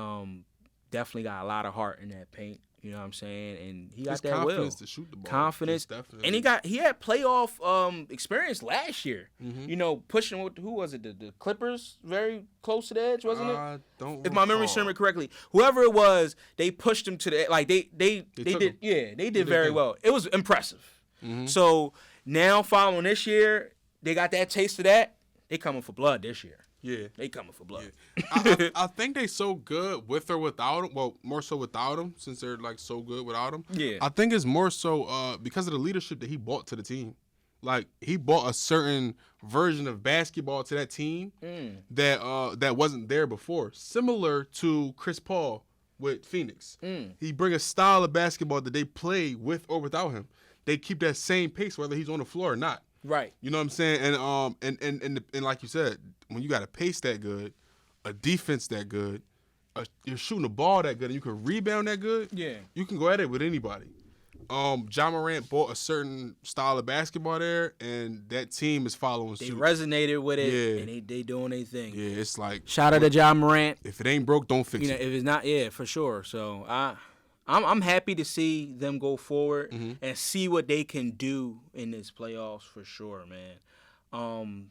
definitely got a lot of heart in that paint. You know what I'm saying? And he got his that confidence to shoot the ball. Confidence, and he had playoff experience last year. You know, pushing with who was it? The Clippers, very close to the edge, wasn't it? If my memory serves me correctly, whoever it was, they pushed him to the like they did. Yeah, they did very well. It was impressive. So now following this year, they got that taste of that. They coming for blood this year. Yeah. They coming for blood. Yeah. I think they so good with or without him. Well, more so without him since they're like so good without him. Yeah. I think it's more so because of the leadership that he brought to the team. Like he brought a certain version of basketball to that team that wasn't there before. Similar to Chris Paul with Phoenix. He bring a style of basketball that they play with or without him. They keep that same pace whether he's on the floor or not. Right. You know what I'm saying? And like you said, when you got a pace that good, a defense that good, you're shooting the ball that good, and you can rebound that good, you can go at it with anybody. Ja Morant brought a certain style of basketball there, and that team is following suit. They resonated with it, and they doing their thing. Yeah, it's like shout out to Ja Morant. If it ain't broke, don't fix it. If it's not, for sure. So I'm happy to see them go forward and see what they can do in this playoffs for sure, man.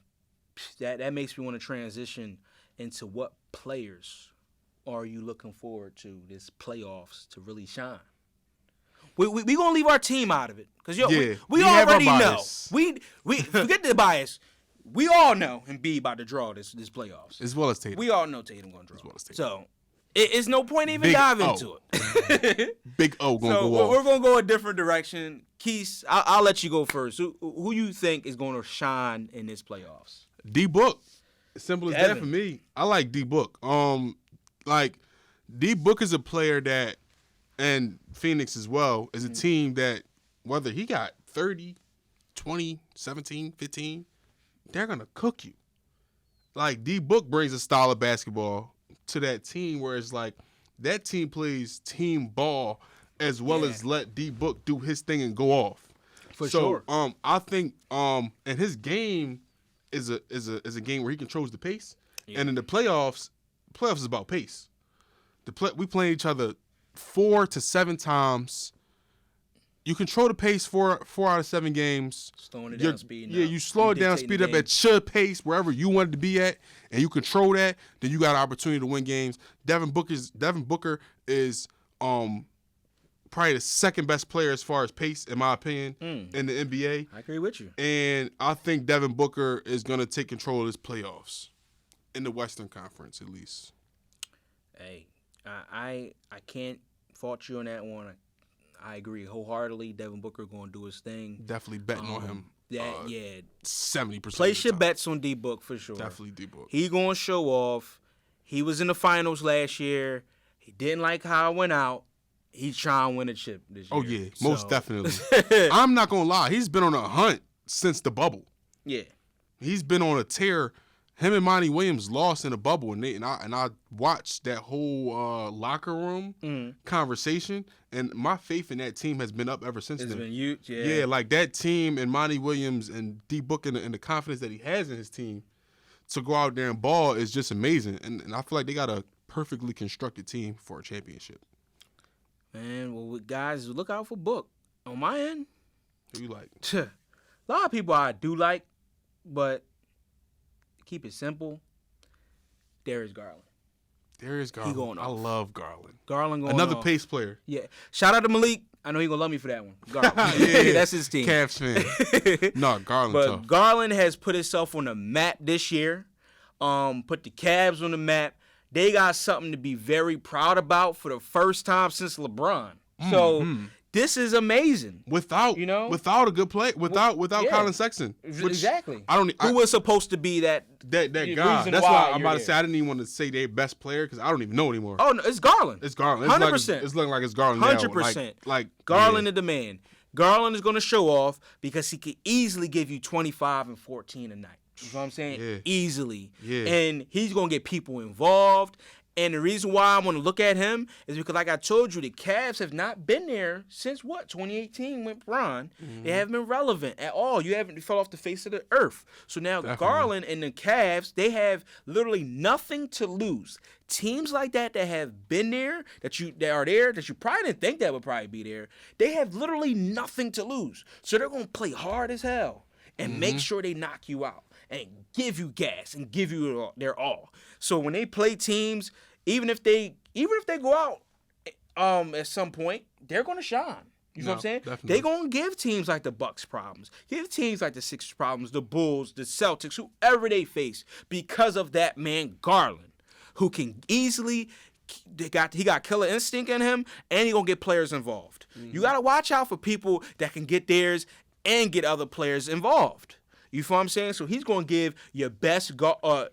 That makes me want to transition into what players are you looking forward to this playoffs to really shine. We gonna leave our team out of it because we already know. We forget the bias. We all know Embiid about to draw this playoffs as well as Tatum. We all know Tatum gonna draw. As well as Tatum. So. It's no point even diving into it. Big O gonna go off. We're gonna go a different direction. Keith, I'll let you go first. Who you think is gonna shine in this playoffs? D-Book. Simple as that for me. I like D-Book. Like D-Book is a player that, and Phoenix as well, is a team that whether he got 30, 20, 17, 15, they're gonna cook you. Like D-Book brings a style of basketball to that team where it's like that team plays team ball as well as let D-Book do his thing and go off. For sure. I think and his game is a game where he controls the pace. Yeah. And in the playoffs is about pace. We play each other 4 to 7 times. You control the pace 4 out of 7 games. Slowing it down, speeding up. Yeah, you slow it down, speed up at your pace, wherever you want it to be at, and you control that, then you got an opportunity to win games. Devin Booker is probably the second best player as far as pace, in my opinion, in the NBA. I agree with you. And I think Devin Booker is going to take control of this playoffs, in the Western Conference at least. Hey, I can't fault you on that one. I agree wholeheartedly. Devin Booker going to do his thing. Definitely betting on him. 70%. Place your bets on D-Book for sure. Definitely D-Book. He going to show off. He was in the finals last year. He didn't like how it went out. He's trying to win a chip this year. Oh, yeah. Most definitely. I'm not going to lie. He's been on a hunt since the bubble. Yeah. He's been on a tear. Him and Monty Williams lost in the bubble, and I watched that whole locker room conversation, and my faith in that team has been up ever since then. It's been huge, yeah. Yeah, like that team and Monty Williams and D-Book and the confidence that he has in his team to go out there and ball is just amazing, and I feel like they got a perfectly constructed team for a championship. Man, well, guys, look out for Book. On my end, who you like? A lot of people I do like, but keep it simple. Darius Garland. He going off. I love Garland. Garland going Another off. pace player. Yeah. Shout out to Malik. I know he gonna love me for that one. Garland. Yeah, that's his team. Cavs fan. No, Garland but tough. Garland has put himself on the map this year. Put the Cavs on the map. They got something to be very proud about for the first time since LeBron. So this is amazing. Without a good play, without Colin Sexton. Exactly. Who was supposed to be that guy? That's why I'm about to say I didn't even want to say their best player because I don't even know anymore. Oh no, it's Garland. It's Garland. 100%. It's looking like it's Garland. 100%. Like Garland is the man. Garland is going to show off because he could easily give you 25 and 14 a night. You know what I'm saying? Yeah. Easily. Yeah. And he's going to get people involved. And the reason why I want to look at him is because, like I told you, the Cavs have not been there since, 2018 with Bron. They haven't been relevant at all. You fell off the face of the earth. So now Garland and the Cavs, they have literally nothing to lose. Teams like that have been there, that you probably didn't think that would probably be there, they have literally nothing to lose. So they're going to play hard as hell and make sure they knock you out and give you gas and give you their all. So when they play teams, even if they go out at some point, they're gonna shine. You know what I'm saying? Definitely. They're gonna give teams like the Bucks problems, give teams like the Sixers problems, the Bulls, the Celtics, whoever they face, because of that man Garland, who can easily he got killer instinct in him, and he gonna get players involved. You gotta watch out for people that can get theirs and get other players involved. You feel what I'm saying? So he's gonna give your best a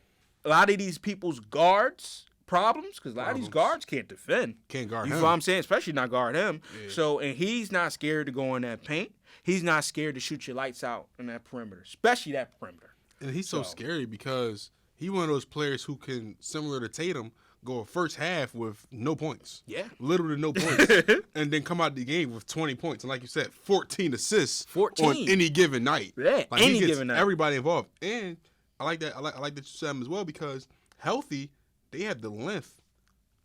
lot of these people's guards problems because a lot of these guards can't defend. Can't guard him. You feel what I'm saying? Especially not guard him. Yeah. So, and he's not scared to go in that paint. He's not scared to shoot your lights out in that perimeter, especially that perimeter. And he's so scary because he's one of those players who can, similar to Tatum, go a first half with no points. Yeah. Literally no points. And then come out the game with 20 points. And like you said, 14 assists 14. On any given night. Yeah, like any given night. Everybody involved. And I like that. I like that you said him as well because healthy, they have the length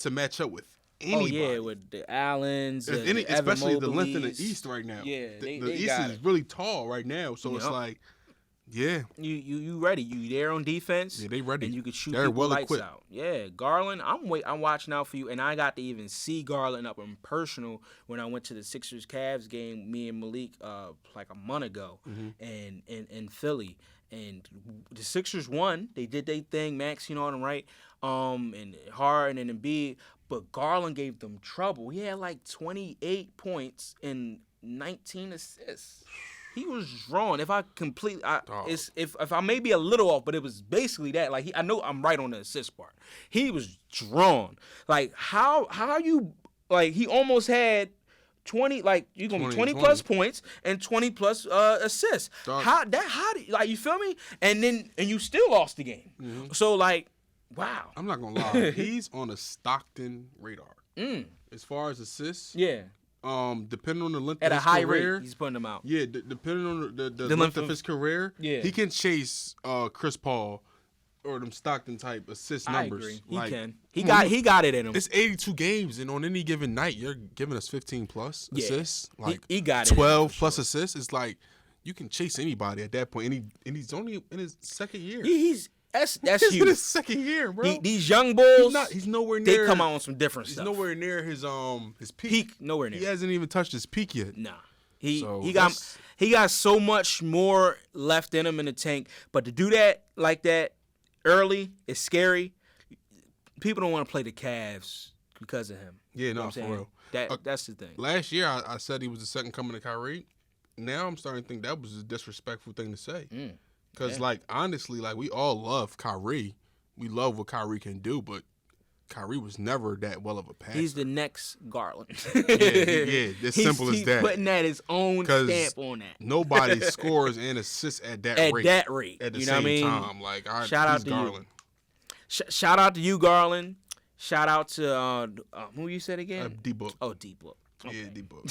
to match up with anybody. Oh, yeah, with the Allens. Especially the length in the East right now. Yeah, the East is really tall right now. So it's like, yeah. You ready. You there on defense. Yeah, they ready. And you can shoot They're people well lights equipped. out. Yeah, Garland, I'm watching out for you. And I got to even see Garland up in personal when I went to the Sixers-Cavs game, me and Malik, like a month ago, and in Philly. And the Sixers won. They did their thing. Max, them right. And Harden and Embiid. But Garland gave them trouble. He had like 28 points and 19 assists. He was drawn. If I completely, if I may be a little off, but it was basically that. Like I know I'm right on the assist part. He was drawn. Like how you like he almost had 20, like you're gonna be 20 plus points and 20 plus assists. Dog. How do you, like, you feel me? And you still lost the game. So like, wow. I'm not gonna lie. He's on a Stockton radar. As far as assists, Yeah. depending on the length at of his a high career, rate, he's putting them out. Yeah, depending on the length of his career, he can chase Chris Paul or them Stockton type assist numbers. I agree. He can. He got it in him. It's 82 games, and on any given night, you're giving us 15 plus assists. Like he got 12 plus assists. It's like you can chase anybody at that point, and he's only in his second year. That's he's huge. in his second year, bro. These young bulls, he's nowhere near. They come out on some different stuff. He's nowhere near his peak. Nowhere near. He hasn't even touched his peak yet. Nah. He got so much more left in him in the tank, but to do that like that early is scary. People don't want to play the Cavs because of him. Yeah, no, for real. That's the thing. Last year, I said he was the second coming to Kyrie. Now I'm starting to think that was a disrespectful thing to say. Because, honestly, we all love Kyrie. We love what Kyrie can do, but Kyrie was never that well of a passer. He's the next Garland. It's simple as that. He's putting that his own stamp on that. Nobody scores and assists at that rate. At that rate. At the same time. Shout out to Garland. Shout out to you, Garland. Shout out to, who you said again? D-Book. Oh, D-Book. Okay. Yeah, D-Book.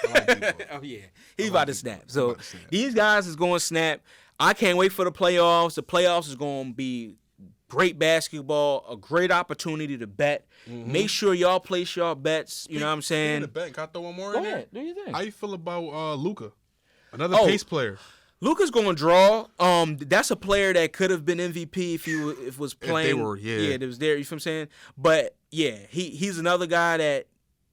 I like D-Book. Oh, yeah. He's about to snap. So, these guys is going to snap. I can't wait for the playoffs. The playoffs is going to be great basketball, a great opportunity to bet. Make sure y'all place y'all bets. You know what I'm saying? Can I throw one more Go in there? ahead. Do you think? How you feel about Luka? Another pace player. Luka's going to draw. That's a player that could have been MVP if it was playing. If they were, Yeah, that was there. You feel what I'm saying? But, yeah, he's another guy that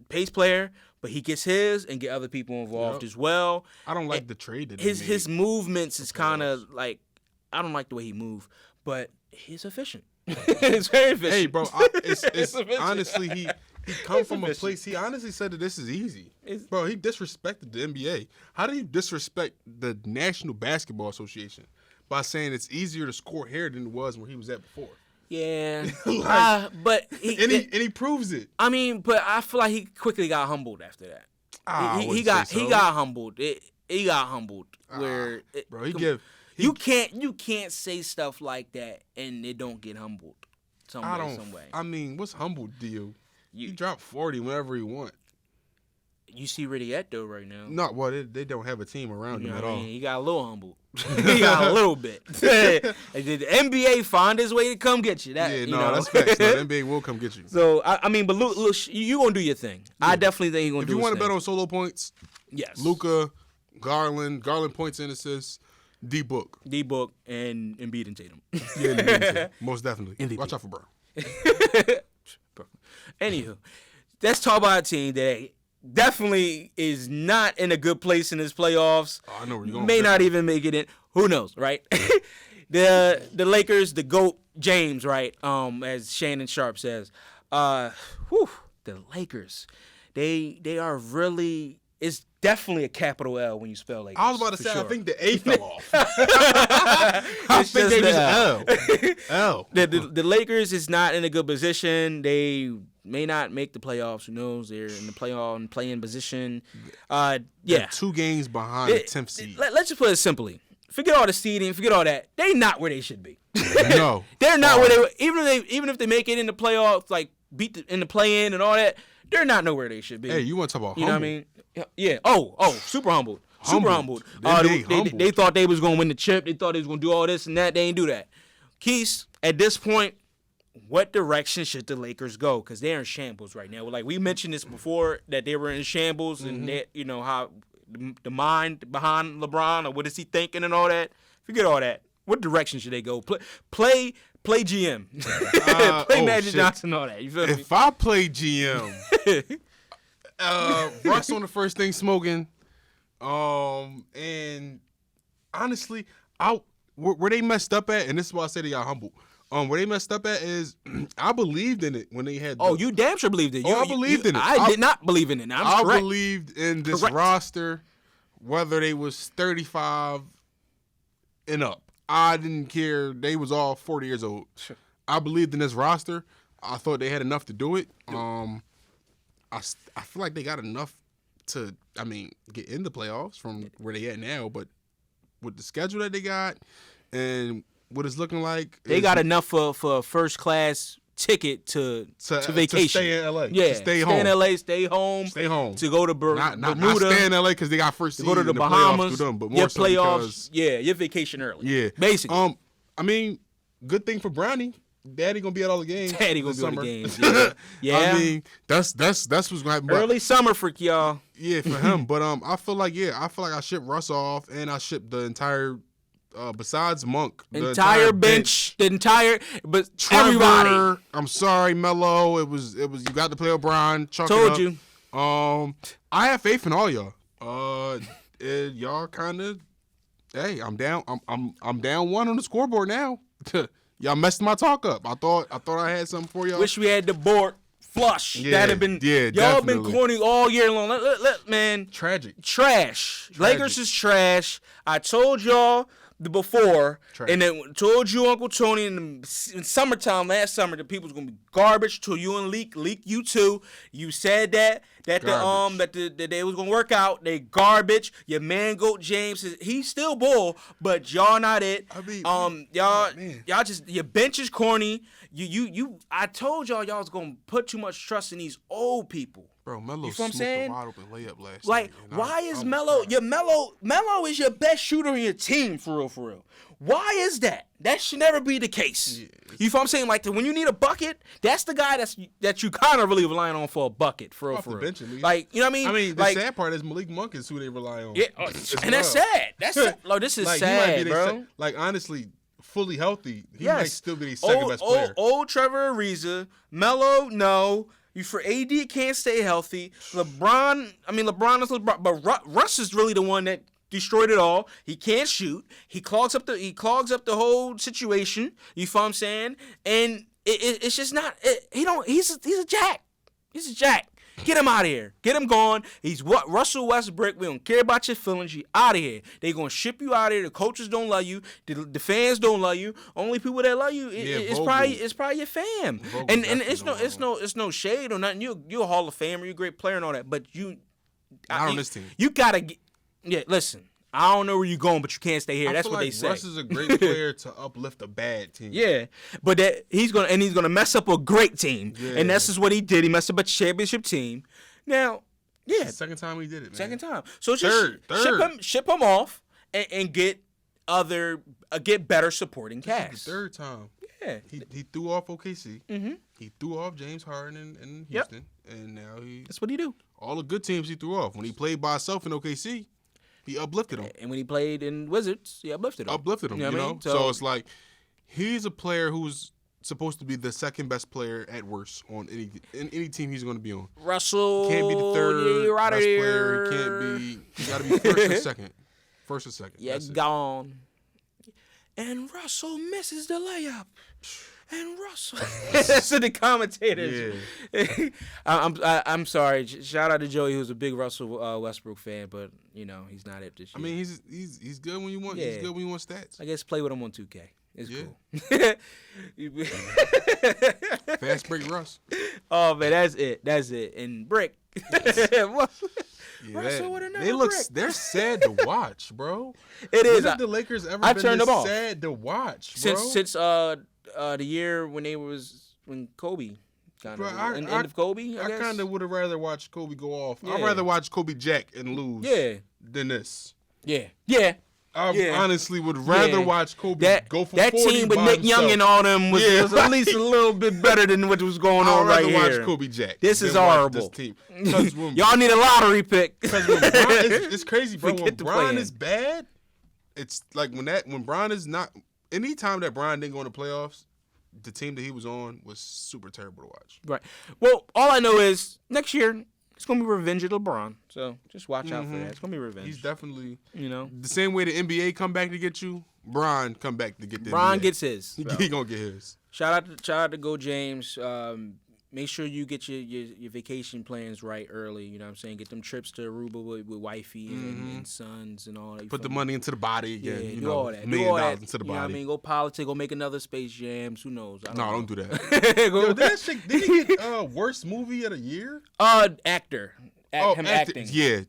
pace player, but he gets his and get other people involved as well. I don't like the trade that his movements is kind of like, I don't like the way he moves, but he's efficient. It's very efficient. Hey, bro, it's honestly, he come from a place, he honestly said that this is easy. Bro, he disrespected the NBA. How do you disrespect the National Basketball Association by saying it's easier to score here than it was where he was at before? Yeah, but he proves it. I mean, but I feel like he quickly got humbled after that. He got humbled. He got humbled. Bro, you can't say stuff like that and it don't get humbled some way. I mean, what's humbled to you? You drop 40 whenever you want. You see where they at though right now. No, well, they don't have a team around him at all. He got a little humbled. He got a little bit. The NBA find his way to come get you. That's facts. The NBA will come get you. So I mean, but look, you gonna do your thing. Yeah. I definitely think you're gonna do. If you want to bet on solo points, yes, Luka, Garland points and assists, D-Book, and Embiid and Tatum. Yeah, most definitely. MVP. Watch out for Brown. Anywho, let's talk about a team that definitely is not in a good place in this playoffs. Oh, I know where you're going. May not even make it in. Who knows, right? the Lakers, the GOAT, James, right? As Shannon Sharp says. The Lakers. They are really. It's definitely a capital L when you spell Lakers. I was about to say, sure. I think the A fell off. I think they just L. The Lakers is not in a good position. They may not make the playoffs. Who knows? They're in the play-in position. They're 2 games behind the 10th seed. Let's just put it simply. Forget all the seeding. Forget all that. They're not where they should be. No. They're not where they even if they make it in the playoffs, like in the play-in and all that, they're not nowhere they should be. Hey, you want to talk about humble? You know what I mean? Yeah. Oh, super humbled. Super humbled. They thought they was going to win the chip. They thought they was going to do all this and that. They ain't do that. Keith, at this point, what direction should the Lakers go? Because they're in shambles right now. Like we mentioned this before, that they were in shambles and that, how the mind behind LeBron or what is he thinking and all that. Forget all that. What direction should they go? Play GM. Play Magic Johnson and all that. You feel me? If I play GM... Russ on the first thing smoking, and honestly, where they messed up at, and this is why I say they got humbled. Where they messed up at is, I believed in it when they had. You damn sure believed it. I believed in it. I did not believe in it. I believed in this roster, whether they was 35 and up. I didn't care. They was all 40 years old. Sure. I believed in this roster. I thought they had enough to do it. I feel like they got enough to, get in the playoffs from where they at now. But with the schedule that they got and what it's looking like, they got enough for a first class ticket to vacation. To stay in LA. Yeah, to stay home. in LA, stay home. To go to Bermuda. Not stay in LA because they got first seed. To go to the Bahamas. Them, but more so playoffs. Your vacation early. Yeah, basically. I mean, good thing for Brownie. Daddy gonna be at all the games. Daddy gonna be at all the games. Yeah. I mean, that's what's gonna happen. Early summer freak, y'all. Yeah, for him. But I feel like I shipped Russ off, and I shipped the entire. Besides Monk, the entire bench, but Trevor, everybody. I'm sorry, Melo. It was. You got to play O'Brien. Told you. I have faith in all y'all. Y'all kind of. Hey, I'm down. I'm down 1 on the scoreboard now. Y'all messed my talk up. I thought I had something for y'all. Wish we had the board flush. Yeah, That'd have been. Yeah, y'all definitely. been corny all year long. Man, tragic. Lakers is trash. I told y'all before, and then told you, Uncle Tony, in summertime last summer, the people's gonna be garbage. Till you and Leak you too. You said that they was gonna work out. They garbage. Your man Goat James he's still bull, but y'all not it. I mean, y'all just your bench is corny. I told y'all was gonna put too much trust in these old people. Bro, Melo you smoked a wide open layup last night. Why is Melo? Melo is your best shooter in your team, for real. Why is that? That should never be the case. Yeah, you feel what I'm saying? Like when you need a bucket, that's the guy that you kind of really relying on for a bucket, for real. Bench, at least. Like, you know what I mean? I mean, the sad part is Malik Monk is who they rely on. Yeah, and that's sad. That's this is sad, bro. Like honestly, fully healthy, he might still be the second best player. Old Trevor Ariza, Melo, no. You for AD can't stay healthy. LeBron is LeBron, but Russ is really the one that destroyed it all. He can't shoot. He clogs up the whole situation. You feel what I'm saying? And it's just not. He's a jack. He's a jack. Get him out of here. Get him gone. He's Russell Westbrook. We don't care about your feelings. You out of here. They gonna ship you out of here. The coaches don't love you. The fans don't love you. Only people that love you it's probably your fam. Vogel and it's no shade or nothing. You're a Hall of Famer. You're a great player and all that. But not on this team. You gotta get. Yeah, listen. I don't know where you're going, but you can't stay here. That's what they say. Russ is a great player to uplift a bad team. Yeah, but he's gonna mess up a great team, and that's just what he did. He messed up a championship team. Now, yeah, second time he did it. Man. Second time. So just ship him off and get better supporting cast. This is the third time. Yeah, he threw off OKC. Mm-hmm. He threw off James Harden in Houston, and now that's what he do. All the good teams he threw off. When he played by himself in OKC. He uplifted him. And when he played in Wizards, he uplifted him. You know? So it's like he's a player who's supposed to be the second best player at worst on any team he's going to be on. Russell he can't be the third best player. He can't be. He got to be first or second. First or second. Yeah, gone. And Russell misses the layup. And Russell. That's the commentators. Yeah. I'm sorry. Shout out to Joey, who's a big Russell Westbrook fan, but he's not it this year. I mean, he's good when you want. Yeah. He's good when you want stats. I guess play with him on 2K. It's cool. Fast break Russ. Oh man, that's it. And Brick. Russell with another brick. They're sad to watch, bro. It is. When have the Lakers ever been this sad to watch, bro? Since the year when Kobe kind of end of Kobe. I kind of would have rather watched Kobe go off. Yeah. I'd rather watch Kobe Jack and lose. Than this. Yeah. I honestly would rather watch Kobe go for 40 that team with Nick Young and all them was at least a little bit better than what was going on right here. I'd rather watch Kobe Jack. This is horrible. This team. Y'all need a lottery pick. It's crazy, bro. When Bron is bad, it's like when Bron is not. Anytime that Bron didn't go in the playoffs, the team that he was on was super terrible to watch. Right. Well, all I know is next year it's gonna be revenge of LeBron. So just watch out for that. It's gonna be revenge. He's definitely the same way the NBA come back to get you. Bron come back to get the Bron NBA. Gets his. So. He gonna get his. Shout out to Go James. Make sure you get your vacation plans right early. You know what I'm saying? Get them trips to Aruba with wifey and sons and all that. Put the money into the body again. Yeah, do all that. $1 million into the body. You know what I mean? Go politic. Go make another Space Jams. Who knows? Don't do that. Did he get worst movie of the year? Actor. Acting. Yeah,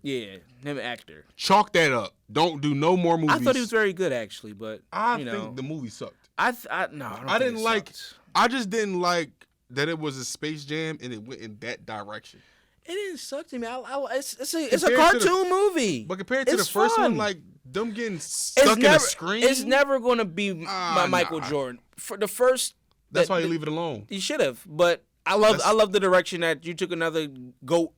him actor. Chalk that up. Don't do no more movies. I thought he was very good actually, but I think the movie sucked. I just didn't like that it was a Space Jam and it went in that direction. It didn't suck to me. It's a cartoon movie. But compared to the first one, like them getting stuck in a screen, it's never going to be Michael Jordan. For the first, that's why you leave it alone. You should have. But I love the direction that you took another GOAT.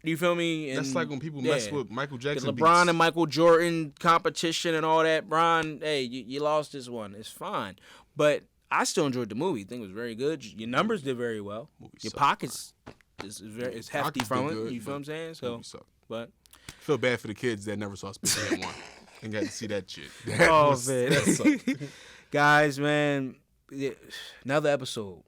You feel me? And that's like when people mess with Michael Jackson. LeBron and Michael Jordan competition and all that. Bron, hey, you lost this one. It's fine. But I still enjoyed the movie. I think it was very good. Your numbers did very well. Your pockets is hefty from it. Good, you feel what I'm saying? So, but I feel bad for the kids that never saw Space Jam 1 and got to see that shit. Man. That sucked. Guys, man, another episode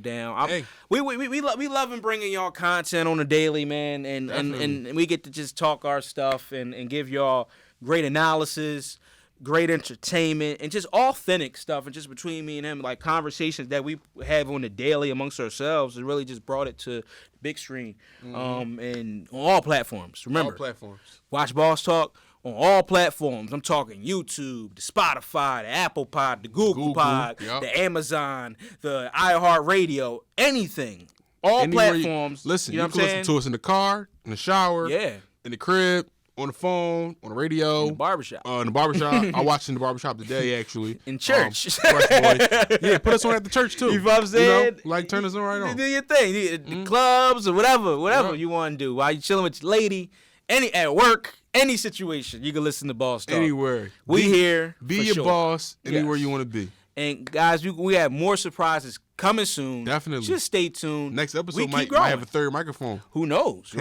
down. We loving bringing y'all content on the daily, man, and we get to just talk our stuff and give y'all great analysis, great entertainment, and just authentic stuff, and just between me and him, like conversations that we have on the daily amongst ourselves, and really just brought it to the big screen, and on all platforms. Remember, all platforms. Watch BossTalk on all platforms. I'm talking YouTube, the Spotify, the Apple Pod, the Google Pod, the Amazon, the iHeartRadio, anything. All platforms. Listen, you can listen to us in the car, in the shower, in the crib, on the phone, on the radio. In the barbershop. I watched in the barbershop today, actually. In church. Yeah, put us on at the church, too. You know what I'm saying? Like, turn us on right on. Do your thing. The clubs or whatever you want to do. While you chilling with your lady, at work, any situation, you can listen to BossTalk. Anywhere. We here. Be your boss anywhere you want to be. And, guys, we have more surprises coming soon. Definitely. Just stay tuned. Next episode might have a third microphone. Who knows?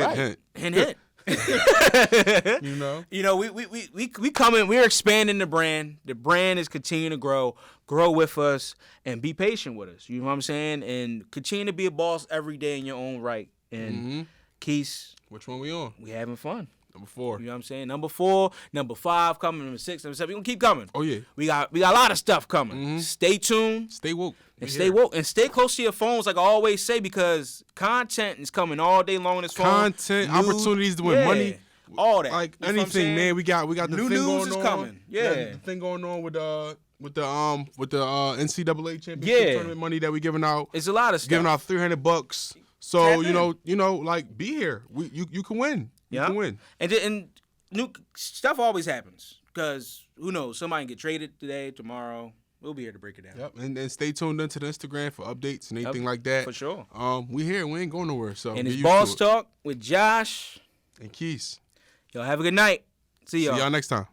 Hint. You know, we coming. We're expanding the brand. The brand is continuing to grow with us, and be patient with us. You know what I'm saying? And continue to be a boss every day in your own right. And Keith, which one we on? We having fun. Number 4. You know what I'm saying? Number 4, number 5 coming, number 6, number 7. We're gonna keep coming. Oh yeah. We got a lot of stuff coming. Stay tuned. Stay woke. And stay woke. And stay close to your phones, like I always say, because content is coming all day long on this phone. Content, opportunities to win money. All that. Like anything, man. We got the new thing news going is on. Coming. Yeah. The thing going on with the NCAA championship tournament money that we giving out. It's a lot of stuff. Giving out $300. So you know, like be here. You can win. You can win. And new stuff always happens, because who knows? Somebody can get traded today, tomorrow. We'll be here to break it down. Yep, and stay tuned into the Instagram for updates and anything like that. For sure. We here. We ain't going nowhere. So and it's BossTalk with Josh and Keith. Y'all have a good night. See y'all. See y'all next time.